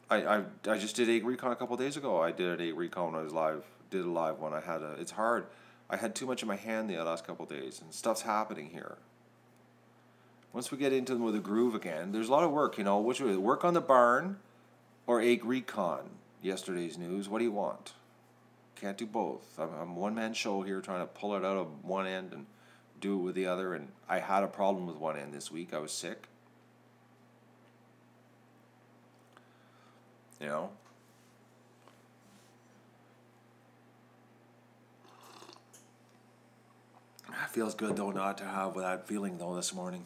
I just did egg recon a couple of days ago. I did an egg recon when I was live. Did a live one. It's hard. I had too much in my hand the last couple of days, and stuff's happening here. Once we get into them with a groove again, there's a lot of work. Which way? Work on the barn or egg recon? Yesterday's news. What do you want? Can't do both. I'm one-man show here, trying to pull it out of one end and do it with the other, and I had a problem with one end this week. I was sick. It feels good, though, not to have that feeling, though, this morning.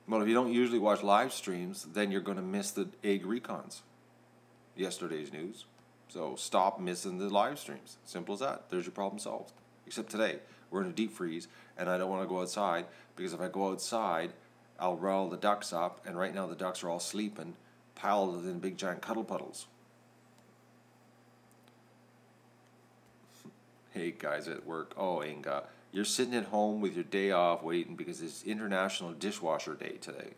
Well, if you don't usually watch live streams, then you're going to miss the egg recons. Yesterday's news. So stop missing the live streams. Simple as that. There's your problem solved. Except today, we're in a deep freeze, and I don't want to go outside, because if I go outside, I'll rile the ducks up, and right now the ducks are all sleeping, piled in big giant cuddle puddles. Hey, guys at work. Oh, Inga. You're sitting at home with your day off waiting because it's International Dishwasher Day today.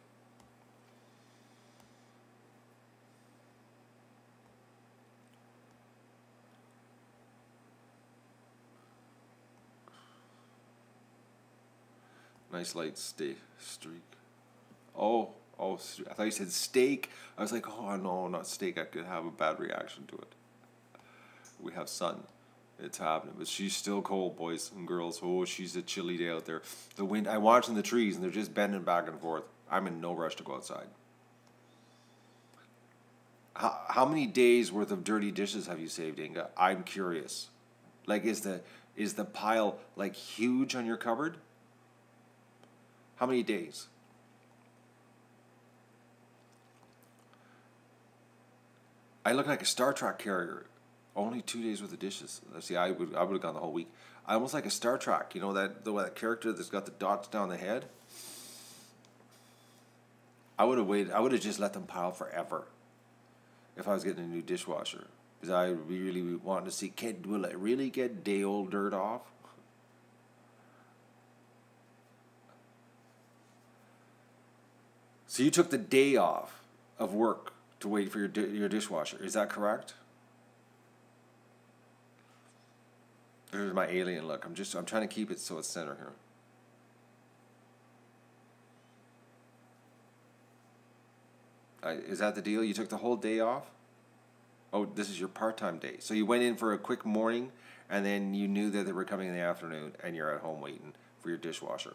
Nice light streak. Oh, I thought you said steak. I was like, oh no, not steak. I could have a bad reaction to it. We have sun. It's happening, but she's still cold, boys and girls. Oh, she's a chilly day out there. The wind, I'm watching the trees, and they're just bending back and forth. I'm in no rush to go outside. How many days worth of dirty dishes have you saved, Inga? I'm curious. Like, is the Is the pile like huge on your cupboard? How many days? I look like a Star Trek carrier. Only 2 days worth of dishes. See, I would have gone the whole week. I almost like a Star Trek. You know that character that's got the dots down the head. I would have waited. I would have just let them pile forever if I was getting a new dishwasher, because I really wanted to see, will it really get day-old dirt off? So you took the day off of work to wait for your dishwasher. Is that correct? There's my alien look. I'm trying to keep it so it's center here. Is that the deal? You took the whole day off? Oh, this is your part-time day. So you went in for a quick morning, and then you knew that they were coming in the afternoon, and you're at home waiting for your dishwasher.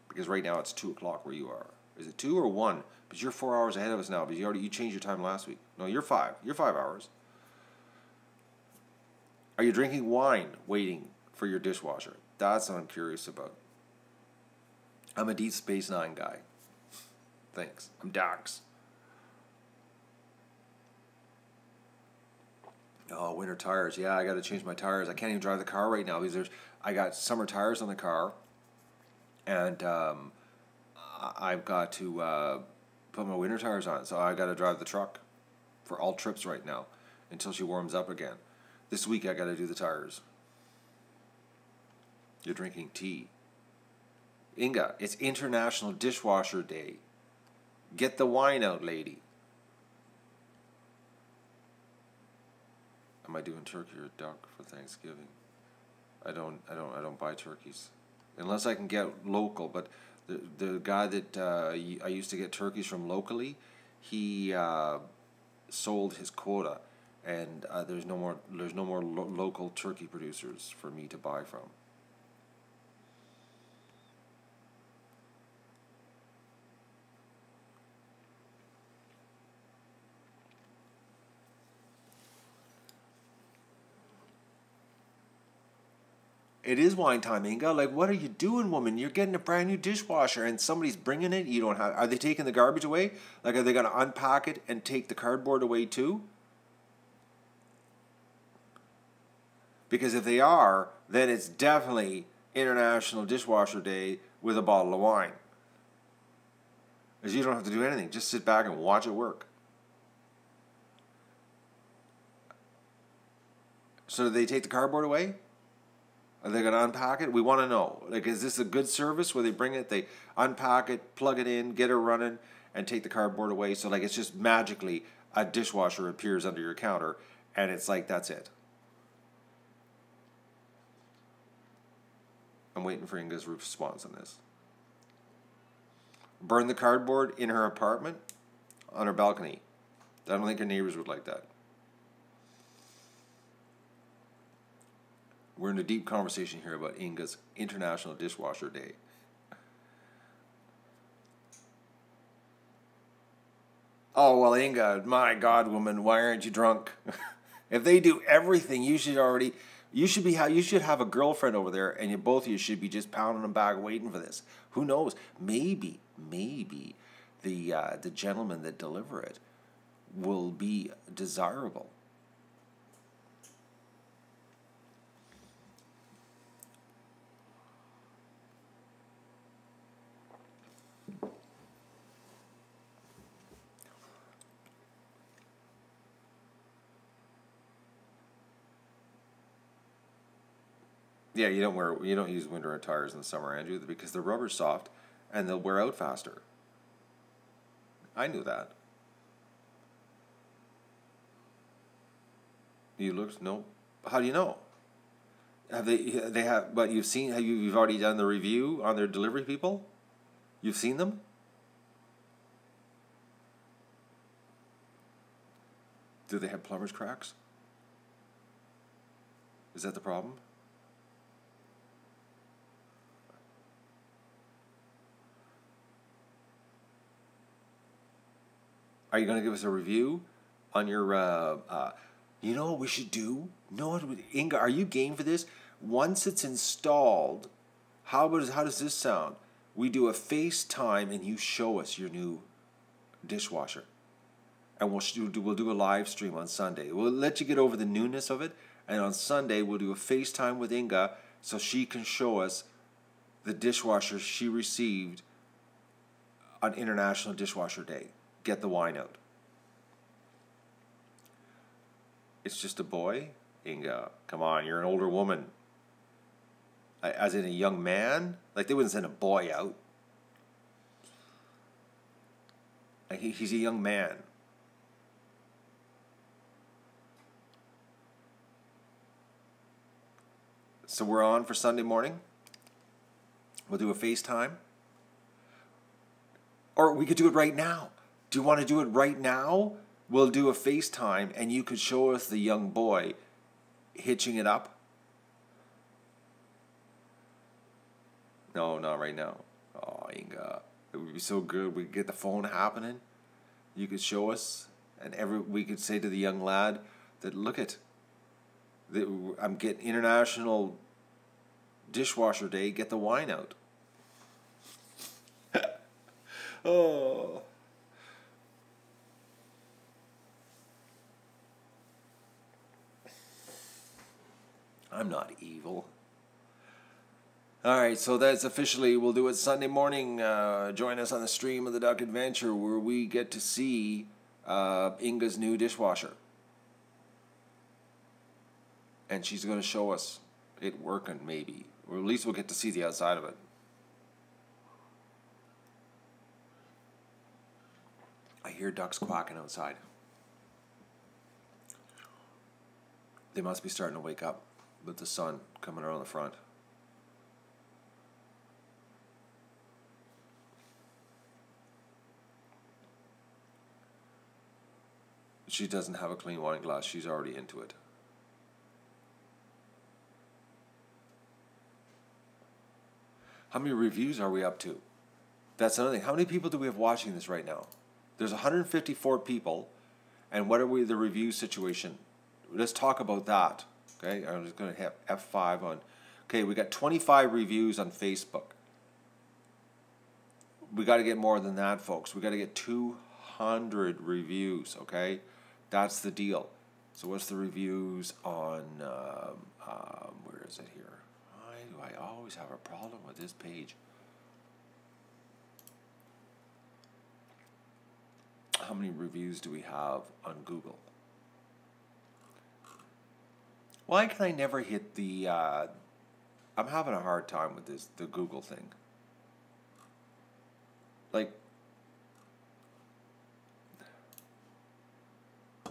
Because right now it's 2 o'clock where you are. Is it 2 or 1? Because you're 4 hours ahead of us now. Because you changed your time last week. No, you're 5. You're 5 hours. Are you drinking wine waiting for your dishwasher? That's what I'm curious about. I'm a Deep Space Nine guy. Thanks. I'm Dax. Oh, winter tires. Yeah, I got to change my tires. I can't even drive the car right now because I got summer tires on the car, and I've got to put my winter tires on. So I got to drive the truck for all trips right now until she warms up again. This week I got to do the tires. You're drinking tea. Inga, it's International Dishwasher Day. Get the wine out, lady. Am I doing turkey or duck for Thanksgiving? I don't buy turkeys unless I can get local. But the guy that I used to get turkeys from locally, he sold his quota, and there's no more local turkey producers for me to buy from. It is wine time, Inga. Like, what are you doing, woman? You're getting a brand new dishwasher and somebody's bringing it. You don't have. Are they taking the garbage away? Like, are they going to unpack it and take the cardboard away too? Because if they are, then it's definitely International Dishwasher Day with a bottle of wine. Because you don't have to do anything. Just sit back and watch it work. So do they take the cardboard away? Are they going to unpack it? We want to know. Like, is this a good service where they bring it, they unpack it, plug it in, get it running, and take the cardboard away? So, like, it's just magically a dishwasher appears under your counter, and it's like, that's it. I'm waiting for Inga's response on this. Burn the cardboard in her apartment, on her balcony. I don't think her neighbors would like that. We're in a deep conversation here about Inga's International Dishwasher Day. Oh, well, Inga, my God, woman, why aren't you drunk? If they do everything, you should have a girlfriend over there, and both of you should be just pounding them back waiting for this. Who knows? Maybe the gentleman that deliver it will be desirable. Yeah, you don't use winter tires in the summer, Andrew, because the rubber's soft and they'll wear out faster. I knew that. You looked no. How do you know? Have they have? But you've already done the review on their delivery people. You've seen them. Do they have plumber's cracks? Is that the problem? Are you going to give us a review on your, you know what we should do? Inga, are you game for this? Once it's installed, how does this sound? We do a FaceTime and you show us your new dishwasher. And we'll do a live stream on Sunday. We'll let you get over the newness of it. And on Sunday, we'll do a FaceTime with Inga so she can show us the dishwasher she received on International Dishwasher Day. Get the wine out. It's just a boy? Inga, come on, you're an older woman. As in a young man? Like, they wouldn't send a boy out. Like, he's a young man. So we're on for Sunday morning. We'll do a FaceTime. Or we could do it right now. Do you want to do it right now? We'll do a FaceTime and you could show us the young boy hitching it up. No, not right now. Oh, Inga. It would be so good. We could get the phone happening. You could show us. And we could say to the young lad that, look it. I'm getting International Dishwasher Day. Get the wine out. Oh. I'm not evil. All right, so that's officially, we'll do it Sunday morning. Join us on the stream of the Duck Adventure where we get to see Inga's new dishwasher. And she's going to show us it working, maybe. Or at least we'll get to see the outside of it. I hear ducks quacking outside. They must be starting to wake up with the sun coming around the front. She doesn't have a clean wine glass. She's already into it. How many reviews are we up to? That's another thing. How many people do we have watching this right now? There's 154 people. And what are the review situation? Let's talk about that. Okay, I'm just going to hit F5 on. Okay, we got 25 reviews on Facebook. We got to get more than that, folks. We got to get 200 reviews, okay? That's the deal. So what's the reviews on, where is it here? Why do I always have a problem with this page? How many reviews do we have on Google? Why can I never hit the, I'm having a hard time with this, the Google thing. Like,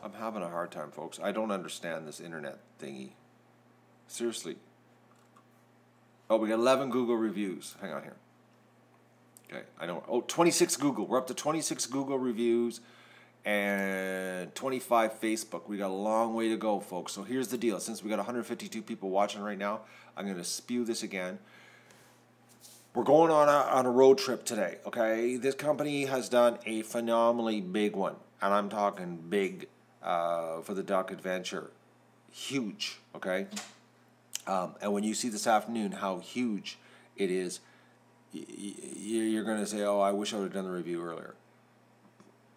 I'm having a hard time, folks. I don't understand this internet thingy. Seriously. Oh, we got 11 Google reviews. Hang on here. Okay, I don't. Oh, 26 Google. We're up to 26 Google reviews and 25 Facebook. We got a long way to go, folks. So here's the deal. Since we got 152 people watching right now, I'm going to spew this again. We're going on a road trip today, okay? This company has done a phenomenally big one, and I'm talking big for the Duck Adventure. Huge, okay? And when you see this afternoon how huge it is, you're going to say, oh, I wish I would have done the review earlier.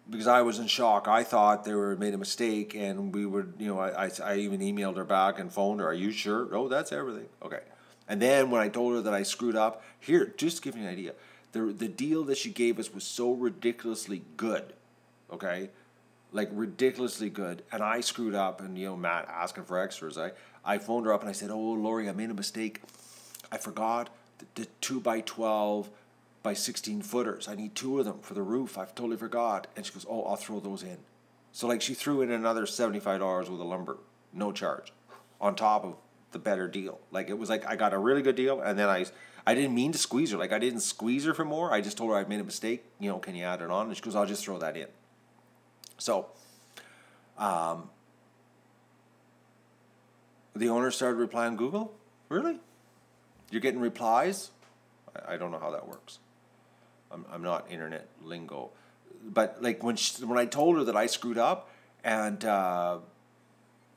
Because I was in shock. I thought they made a mistake, and we would, you know, I even emailed her back and phoned her. Are you sure? Oh, that's everything. Okay. And then when I told her that I screwed up, here, just to give you an idea, the deal that she gave us was so ridiculously good, okay? Like ridiculously good. And I screwed up, and, you know, Matt asking for extras. I phoned her up and I said, oh, Lori, I made a mistake. I forgot the 2x12 by 16 footers. I need 2 of them for the roof. I totally forgot. And she goes, oh, I'll throw those in. So like she threw in another $75 worth of lumber, no charge, on top of the better deal. Like it was like I got a really good deal, and then I didn't mean to squeeze her. Like I didn't squeeze her for more. I just told her I made a mistake. You know, can you add it on? And she goes, I'll just throw that in. So, the owner started replying Google. Really? You're getting replies? I don't know how that works. I'm not internet lingo, but like when I told her that I screwed up, and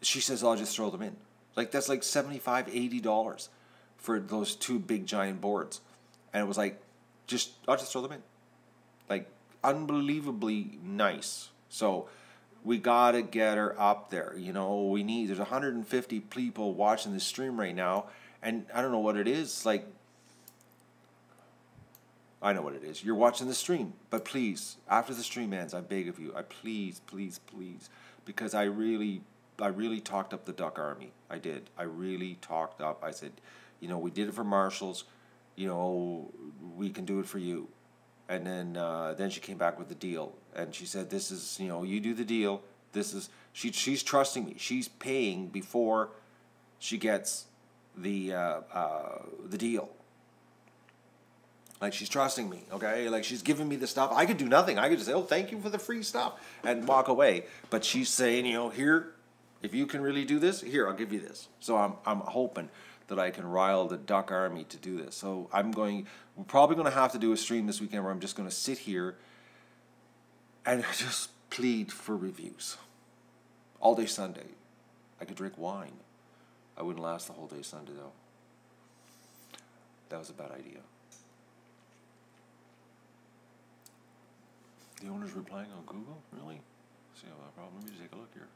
she says I'll just throw them in. Like that's like $75, $80 for those two big giant boards. And it was like, I'll just throw them in. Like unbelievably nice. So we gotta get her up there. You know, there's 150 people watching this stream right now, and I don't know what it is. Like, I know what it is. You're watching the stream, but please, after the stream ends, I beg of you, please, because I really talked up the Duck Army. I did. I really talked up. I said, you know, we did it for Marshalls. You know, we can do it for you. And then she came back with the deal, and she said, "This is, you know, you do the deal. This is she's trusting me. She's paying before she gets the deal. Like she's trusting me, okay? Like she's giving me the stuff. I could do nothing. I could just say, "Oh, thank you for the free stuff," and walk away. But she's saying, you know, here, if you can really do this, here, I'll give you this. So I'm hoping that I can rile the Duck Army to do this. So we're probably going to have to do a stream this weekend where I'm just going to sit here and just plead for reviews. All day Sunday. I could drink wine. I wouldn't last the whole day Sunday, though. That was a bad idea. The owner's replying on Google? Really? See, I have a problem. Let me just take a look here.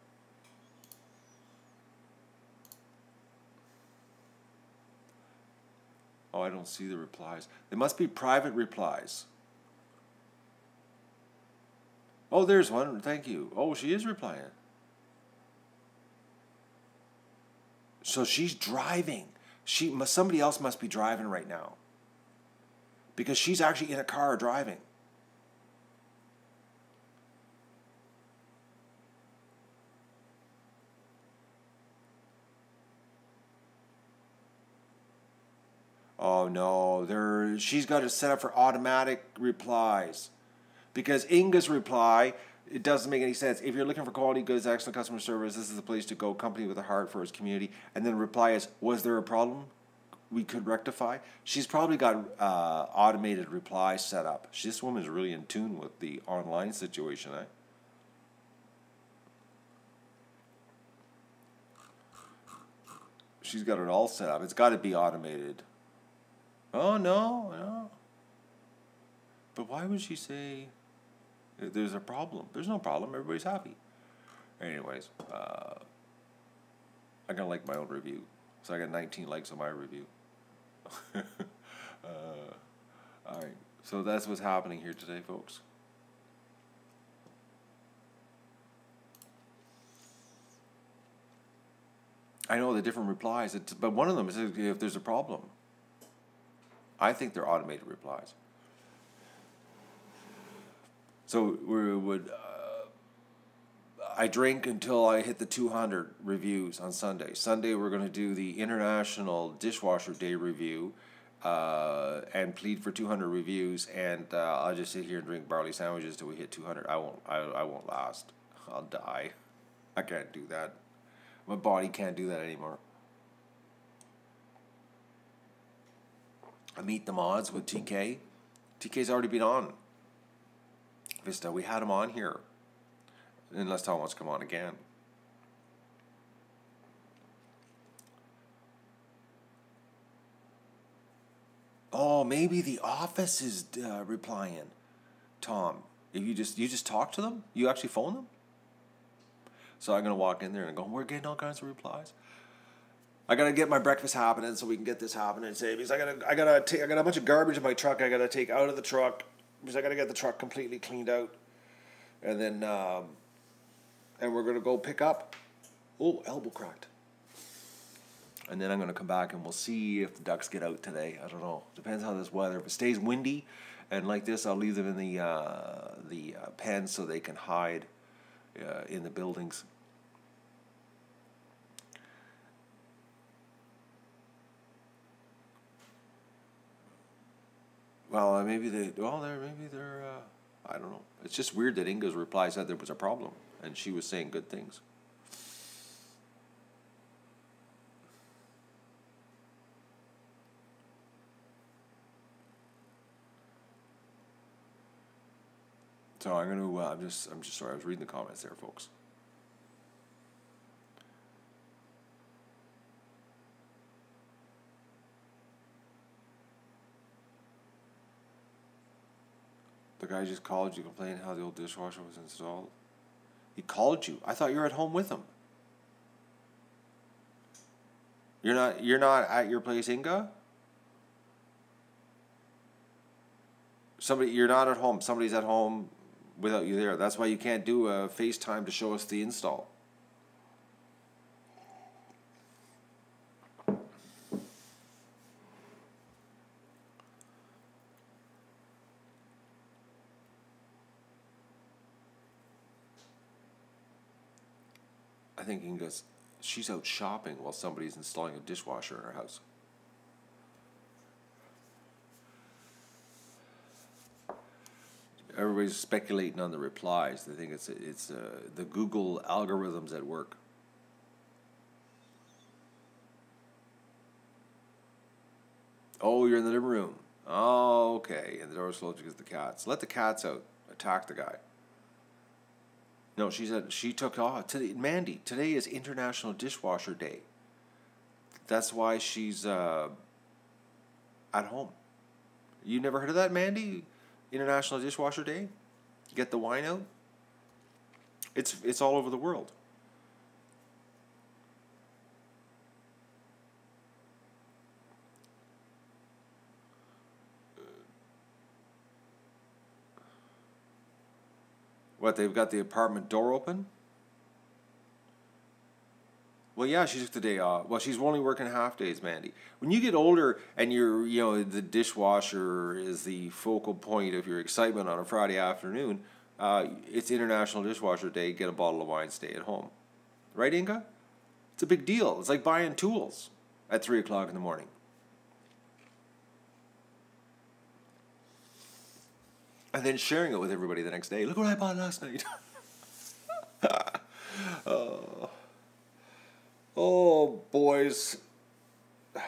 Oh, I don't see the replies. They must be private replies. Oh, there's one. Thank you. Oh, she is replying. So she's driving. Somebody else must be driving right now. Because she's actually in a car driving. Oh no, she's got it set up for automatic replies. Because Inga's reply, it doesn't make any sense. If you're looking for quality goods, excellent customer service, this is the place to go. Company with a heart for its community. And then reply is, was there a problem we could rectify? She's probably got automated replies set up. This woman's really in tune with the online situation, eh? She's got it all set up. It's got to be automated. Oh, no. But why would she say there's a problem? There's no problem. Everybody's happy. Anyways, I'm going to like my own review. So I got 19 likes on my review. All right. So that's what's happening here today, folks. I know the different replies, but one of them is if there's a problem. I think they're automated replies. So I drink until I hit the 200 reviews on Sunday. Sunday we're going to do the International Dishwasher Day review and plead for 200 reviews. And I'll just sit here and drink barley sandwiches till we hit 200. I won't last. I'll die. I can't do that. My body can't do that anymore. I meet the mods with TK. TK's already been on Vista. We had him on here. Unless Tom wants to come on again. Oh, maybe the office is replying. Tom, if you just talk to them? You actually phone them? So I'm going to walk in there and go, we're getting all kinds of replies. I gotta get my breakfast happening so we can get this happening. Because I got a bunch of garbage in my truck. I gotta take out of the truck because I gotta get the truck completely cleaned out, and then and we're gonna go pick up. Oh, elbow cracked. And then I'm gonna come back and we'll see if the ducks get out today. I don't know. Depends on this weather. If it stays windy and like this, I'll leave them in the pen so they can hide in the buildings. Well, maybe they're, I don't know. It's just weird that Inga's reply said there was a problem, and she was saying good things. So I'm just sorry, I was reading the comments there, folks. guy just called you complaining how the old dishwasher was installed. He called you. I thought you were at home with him. You're not at your place, Inga? You're not at home. Somebody's at home without you there. That's why you can't do a FaceTime to show us the install. I think Inga's, she's out shopping while somebody's installing a dishwasher in her house. Everybody's speculating on the replies. They think it's the Google algorithms at work. Oh, you're in the living room. Oh, okay. And the door's closed because of the cats. Let the cats out. Attack the guy. No, she took off today. Mandy, today is International Dishwasher Day. That's why she's at home. You never heard of that, Mandy? International Dishwasher Day. Get the wine out. It's all over the world. What, they've got the apartment door open? Well, yeah, she took the day off. Well, she's only working half days, Mandy. When you get older and the dishwasher is the focal point of your excitement on a Friday afternoon, it's International Dishwasher Day, get a bottle of wine, stay at home. Right, Inga? It's a big deal. It's like buying tools at 3 o'clock in the morning. And then sharing it with everybody the next day. Look what I bought last night. Oh, boys. The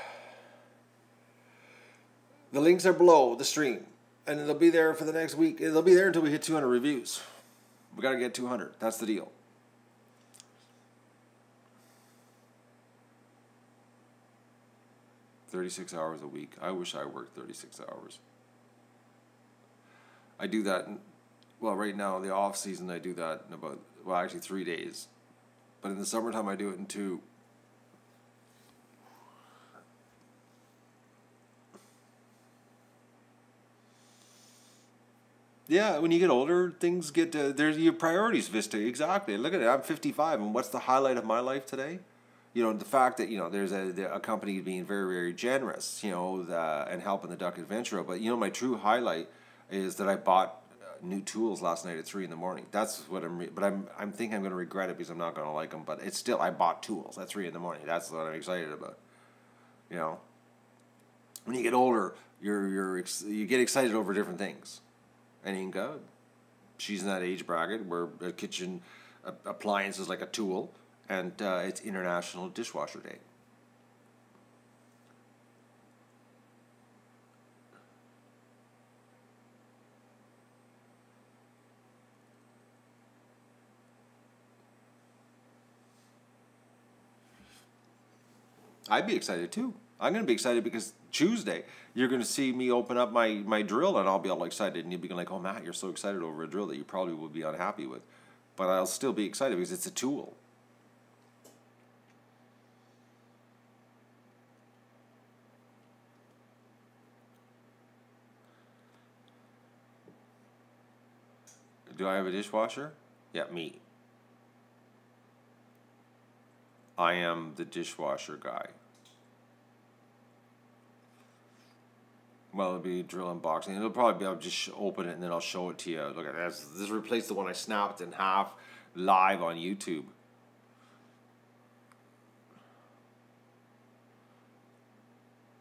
links are below the stream. And they'll be there for the next week. They'll be there until we hit 200 reviews. We got to get 200. That's the deal. $36 hours a week. I wish I worked 36 hours. I do that, well, right now, the off season, I do that in about, well, actually 3 days. But in the summertime, I do it in 2. Yeah, when you get older, things get, there's your priorities, Vista, exactly. Look at it, I'm 55, and what's the highlight of my life today? You know, the fact that, there's a company being very, very generous, and helping the Duck Adventure. But, my true highlight is that I bought new tools last night at 3 in the morning. That's what I'm thinking I'm going to regret it because I'm not going to like them. But it's still, I bought tools at 3 in the morning. That's what I'm excited about. When you get older, you get excited over different things. And Inga, she's in that age bracket where a kitchen appliance is like a tool, and it's International Dishwasher Day. I'd be excited too. I'm going to be excited because Tuesday you're going to see me open up my drill and I'll be all excited and you'll be like, oh, Matt, you're so excited over a drill that you probably will be unhappy with. But I'll still be excited because it's a tool. Do I have a dishwasher? Yeah, me. I am the dishwasher guy. Well, it'll be drill unboxing. It'll probably be, I'll just open it and then I'll show it to you. Look at this. This replaced the one I snapped in half live on YouTube.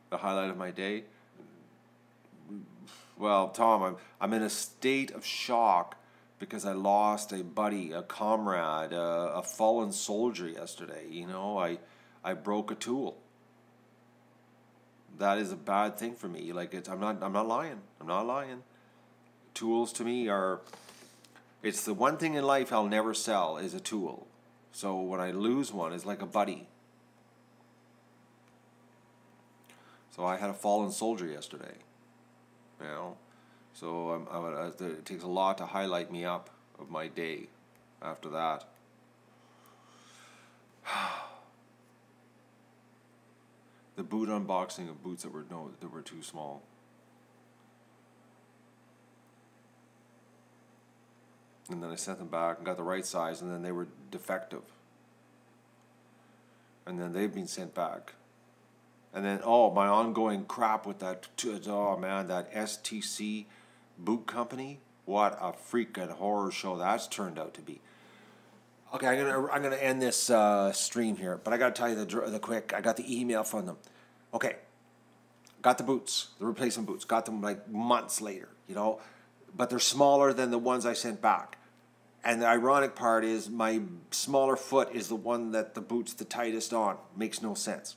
The highlight of my day? Well, Tom, I'm in a state of shock because I lost a buddy, a comrade, a fallen soldier yesterday. I broke a tool. That is a bad thing for me. I'm not lying. I'm not lying. Tools to me it's the one thing in life I'll never sell is a tool. So when I lose one, it's like a buddy. So I had a fallen soldier yesterday. So it takes a lot to highlight me up of my day after that. The boot unboxing of boots that were too small. And then I sent them back and got the right size, and then they were defective. And then they've been sent back. And then, my ongoing crap with that, that STC boot company. What a freaking horror show that's turned out to be. Okay, I'm gonna end this stream here, but I gotta tell you the quick. I got the email from them. Okay, got the boots, the replacement boots. Got them like months later, but they're smaller than the ones I sent back. And the ironic part is my smaller foot is the one that the boot's the tightest on. Makes no sense.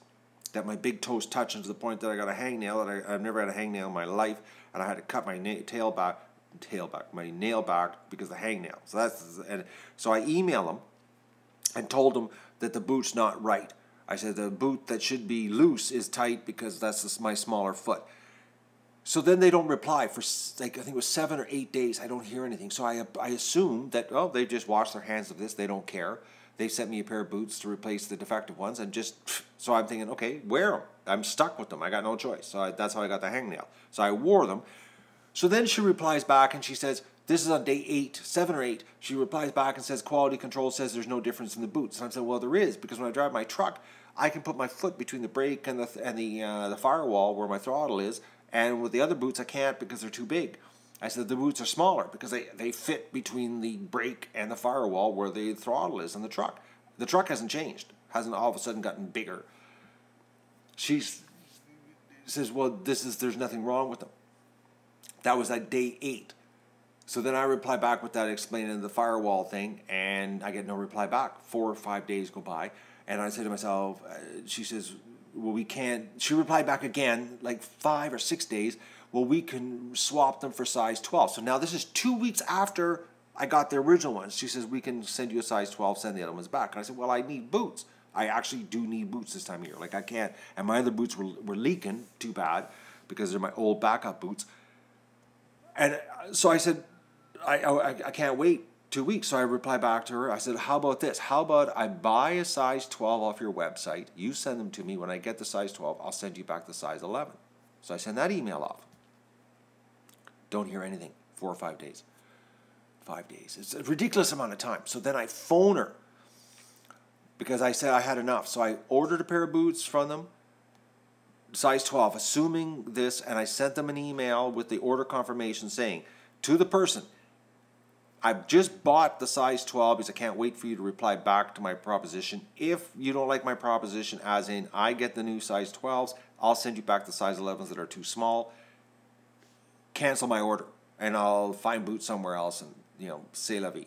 That my big toes touching to the point that I got a hangnail that I've never had a hangnail in my life, and I had to cut my nail back because of the hangnail. So I emailed them and told them that the boot's not right. I said the boot that should be loose is tight because that's my smaller foot. So then they don't reply for I think it was 7 or 8 days. I don't hear anything. So I assumed that they just washed their hands of this. They don't care. They sent me a pair of boots to replace the defective ones, and so I'm thinking, okay, wear them. I'm stuck with them. I got no choice. So that's how I got the hangnail. So I wore them. So then she replies back and she says, this is on day 7 or 8. She replies back and says, quality control says there's no difference in the boots. And I'm saying, well, there is, because when I drive my truck, I can put my foot between the brake and the firewall where my throttle is. And with the other boots, I can't because they're too big. I said the boots are smaller because they fit between the brake and the firewall where the throttle is in the truck. The truck hasn't changed, hasn't all of a sudden gotten bigger. She says, well, there's nothing wrong with them. That was at day 8. So then I reply back with that explaining the firewall thing, and I get no reply back. 4 or 5 days go by, and I say to myself, she says, well, we can't. She replied back again, like 5 or 6 days. Well, we can swap them for size 12. So now this is 2 weeks after I got the original ones. She says, we can send you a size 12, send the other ones back. And I said, well, I need boots. I actually do need boots this time of year. Like I can't. And my other boots were leaking, too bad, because they're my old backup boots. And so I said, I can't wait 2 weeks. So I replied back to her. I said, how about this? How about I buy a size 12 off your website. You send them to me. When I get the size 12, I'll send you back the size 11. So I send that email off. Don't hear anything. 4 or 5 days. 5 days. It's a ridiculous amount of time. So then I phone her because I said I had enough. So I ordered a pair of boots from them, size 12, assuming this, and I sent them an email with the order confirmation saying to the person, I've just bought the size 12 because I can't wait for you to reply back to my proposition. If you don't like my proposition, as in I get the new size 12s, I'll send you back the size 11s that are too small. Cancel my order, and I'll find boots somewhere else, and c'est la vie.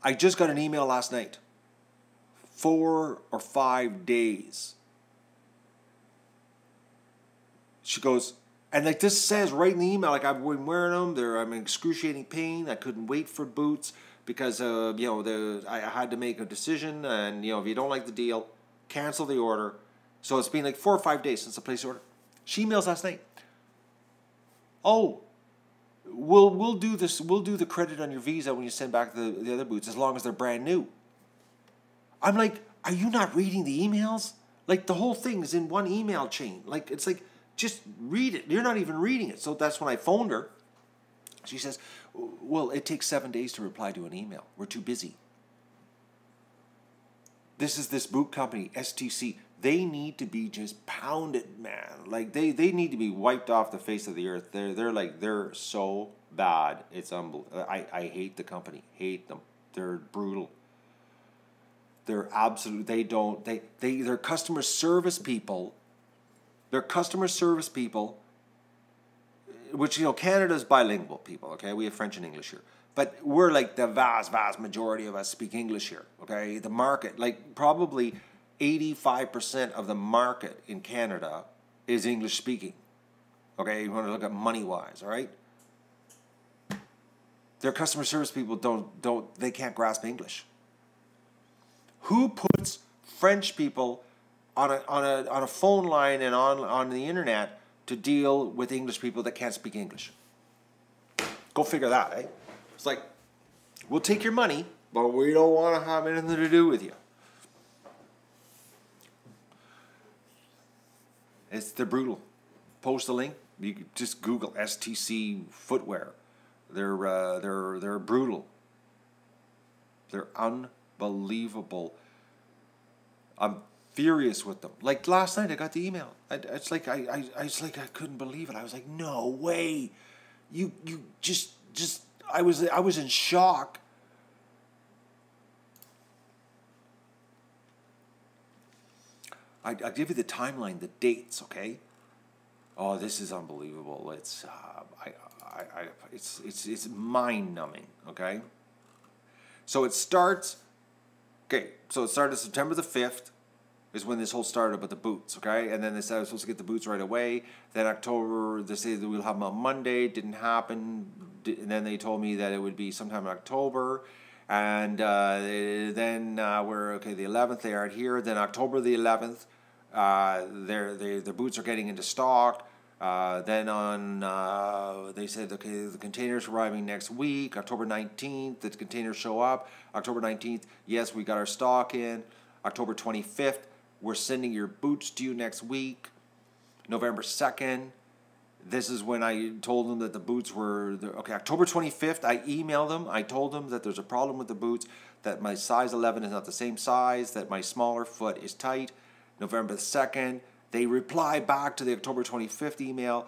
I just got an email last night. 4 or 5 days. She goes, and like this says right in the email, like I've been wearing them. I'm in excruciating pain. I couldn't wait for boots because I had to make a decision, and if you don't like the deal, cancel the order. So it's been like 4 or 5 days since I placed the order. She emails last night. Oh, we'll do this. We'll do the credit on your visa when you send back the other boots, as long as they're brand new. I'm like, are you not reading the emails? Like the whole thing is in one email chain. Like it's like, just read it. You're not even reading it. So that's when I phoned her. She says, well, it takes 7 days to reply to an email. We're too busy. This boot company, STC. They need to be just pounded, man. Like they need to be wiped off the face of the earth. They're so bad. It's unbelievable. I hate the company. Hate them. They're brutal. They're absolute. They're customer service people. They're customer service people, which, Canada's bilingual people, okay? We have French and English here. But we're like the vast majority of us speak English here, okay? The market, like probably 85% of the market in Canada is English speaking, okay? You want to look at money-wise, all right? Their customer service people they can't grasp English. Who puts French people on a phone line and on the internet to deal with English people that can't speak English. Go figure that, eh? It's like, we'll take your money, but we don't want to have anything to do with you. They're brutal. Post a link. You can just Google STC footwear. They're brutal. They're unbelievable. I'm furious with them. Like last night, I got the email. It's like I couldn't believe it. I was like, no way. You just I was in shock. I give you the timeline, the dates, okay? Oh, this is unbelievable. It's it's mind-numbing, okay? So it starts. Okay, so it started September the 5th. Is when this whole started about the boots, okay? And then they said I was supposed to get the boots right away. Then October, they say that we'll have them on Monday. Didn't happen. And then they told me that it would be sometime in October. And then we're, okay, the 11th, they aren't here. Then October the 11th, their boots are getting into stock. Then on, they said, okay, the containers arriving next week. October 19th, the containers show up. October 19th, yes, we got our stock in. October 25th, we're sending your boots to you next week. November 2nd, this is when I told them that the boots were, okay, October 25th, I emailed them. I told them that there's a problem with the boots, that my size 11 is not the same size, that my smaller foot is tight. November 2nd, they reply back to the October 25th email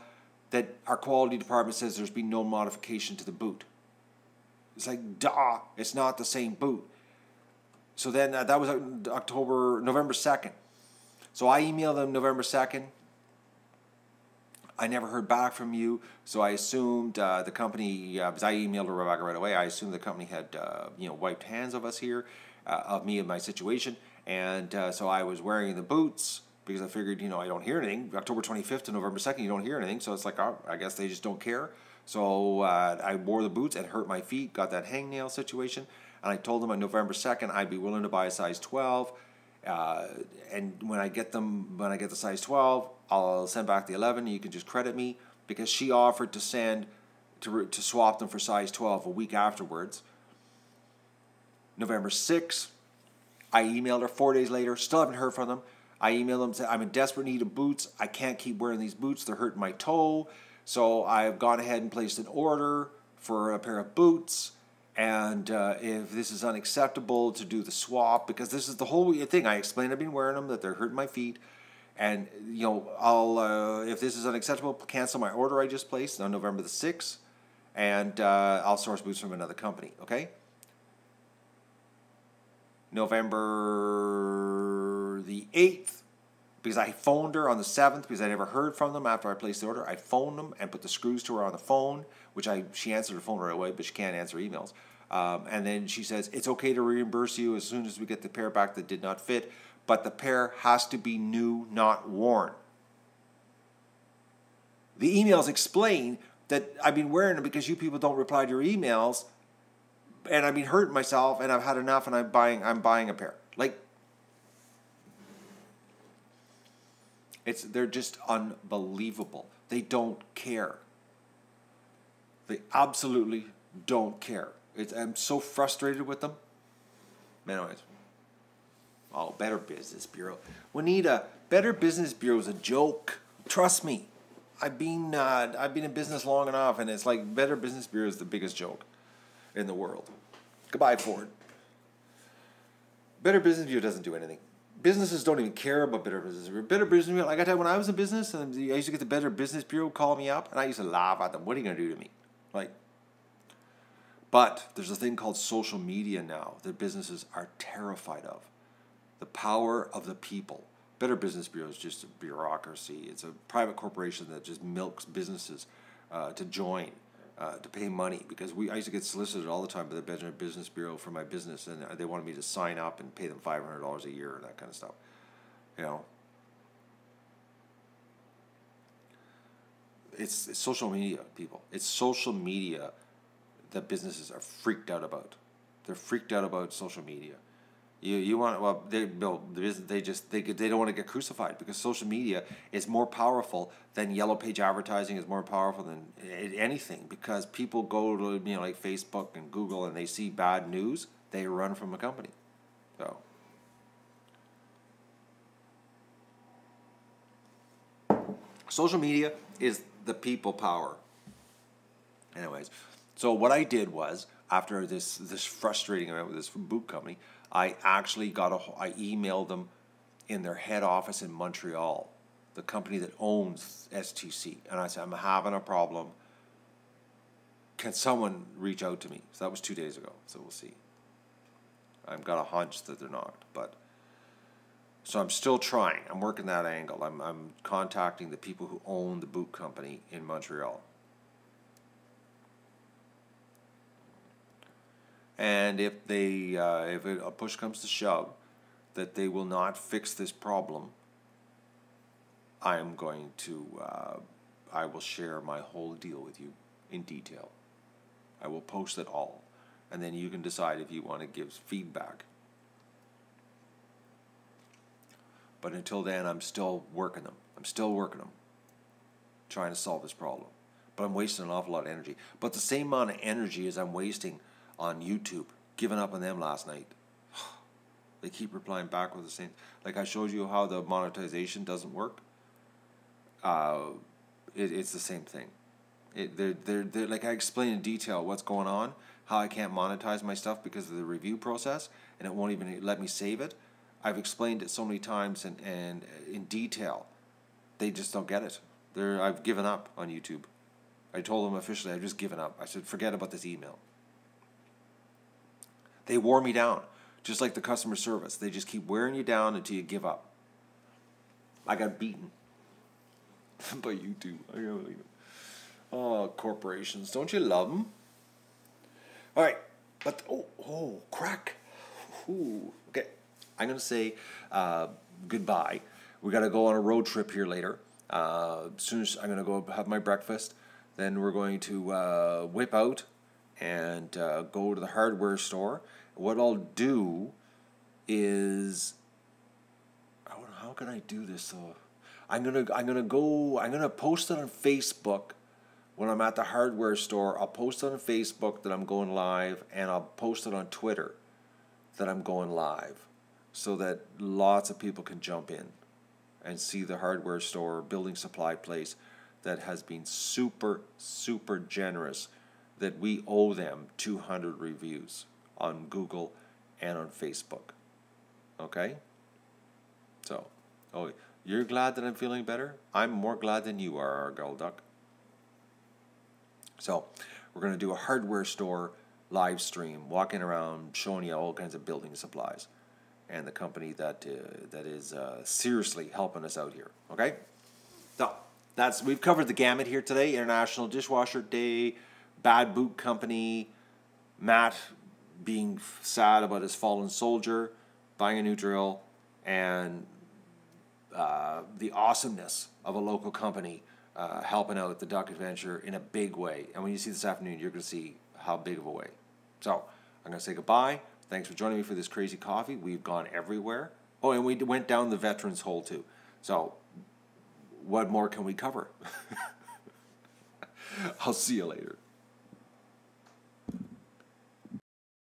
that our quality department says there's been no modification to the boot. It's like, duh, it's not the same boot. So then that was November 2nd. So I emailed them November 2nd. I never heard back from you, so I assumed the company, because I emailed Rebecca right away, I assumed the company had wiped hands of us here, of me and my situation, and so I was wearing the boots, because I figured, I don't hear anything. October 25th to November 2nd, you don't hear anything, so it's like, oh, I guess they just don't care. So I wore the boots and hurt my feet, got that hangnail situation, and I told them on November 2nd I'd be willing to buy a size 12, and when I get the size 12, I'll send back the 11. You can just credit me, because she offered to swap them for size 12 a week afterwards. November 6th, I emailed her 4 days later. Still haven't heard from them. I emailed them, said I'm in desperate need of boots. I can't keep wearing these boots. They're hurting my toe. So I've gone ahead and placed an order for a pair of boots. And if this is unacceptable, to do the swap, because this is the whole thing. I explained I've been wearing them, that they're hurting my feet. And, I'll, if this is unacceptable, cancel my order I just placed on November the 6th. And I'll source boots from another company, okay? November the 8th, because I phoned her on the 7th, because I never heard from them after I placed the order. I phoned them and put the screws to her on the phone, which she answered the phone right away, but she can't answer emails. And then she says, it's okay to reimburse you as soon as we get the pair back that did not fit, but the pair has to be new, not worn. The emails explain that I've been wearing them because you people don't reply to your emails, and I've been hurting myself, and I've had enough, and I'm buying a pair. Like, they're just unbelievable. They don't care. They absolutely don't care. I'm so frustrated with them. Anyways. Oh, Better Business Bureau. Juanita, Better Business Bureau is a joke. Trust me. I've been in business long enough, and it's like Better Business Bureau is the biggest joke in the world. Goodbye, Ford. Better Business Bureau doesn't do anything. Businesses don't even care about Better Business Bureau. Better Business Bureau, like I tell you, when I was in business, and I used to get the Better Business Bureau call me up, and I used to laugh at them. What are you going to do to me? But there's a thing called social media now that businesses are terrified of. The power of the people. Better Business Bureau is just a bureaucracy. It's a private corporation that just milks businesses to join, to pay money. Because I used to get solicited all the time by the Better Business Bureau for my business, and they wanted me to sign up and pay them $500 a year and that kind of stuff. It's social media, people. It's social media that businesses are freaked out about. They're freaked out about social media. You want, well, they don't want to get crucified because social media is more powerful than Yellow Page advertising, is more powerful than anything, because people go to, you know, like Facebook and Google, and they see bad news, they run from a company. So social media is the people power. Anyways, so what I did was, after this frustrating event with this boot company, I actually I emailed them in their head office in Montreal, the company that owns STC, and I said, I'm having a problem. Can someone reach out to me? So that was 2 days ago. So we'll see. I've got a hunch that they're not, but so I'm still trying. I'm working that angle. I'm contacting the people who own the boot company in Montreal. And if a push comes to shove, that they will not fix this problem, I will share my whole deal with you in detail. I will post it all, and then you can decide if you want to give feedback. But until then, I'm still working them. Trying to solve this problem. But I'm wasting an awful lot of energy. But the same amount of energy as I'm wasting on YouTube, giving up on them last night. They keep replying back with the same. Like I showed you how the monetization doesn't work. It's the same thing. They're like, I explain in detail what's going on, how I can't monetize my stuff because of the review process, and it won't even let me save it. I've explained it so many times and in detail. They just don't get it. I've given up on YouTube. I told them officially I've just given up. I said, forget about this email. They wore me down, just like the customer service. They just keep wearing you down until you give up. I got beaten by YouTube. I can't believe it. Oh, corporations. Don't you love them? All right. But, crack. Ooh. Okay. I'm going to say goodbye. We got to go on a road trip here later. As soon as I'm going to go have my breakfast, then we're going to whip out and go to the hardware store. What I'll do is, how can I do this though? I'm gonna post it on Facebook when I'm at the hardware store. I'll post it on Facebook that I'm going live, and I'll post it on Twitter that I'm going live, so that lots of people can jump in and see the hardware store, building supply place that has been super, super generous, that we owe them 200 reviews on Google and on Facebook. Okay? So, you're glad that I'm feeling better? I'm more glad than you are, Argyle Duck. So, we're going to do a hardware store live stream, walking around, showing you all kinds of building supplies, and the company that is seriously helping us out here. Okay? So, we've covered the gamut here today. International Dishwasher Day, bad boot company, Matt being sad about his fallen soldier, buying a new drill, and the awesomeness of a local company helping out the duck adventure in a big way. And when you see this afternoon, you're going to see how big of a way. So I'm going to say goodbye. Thanks for joining me for this crazy coffee. We've gone everywhere. Oh, and we went down the veterans hole too. So what more can we cover? I'll see you later.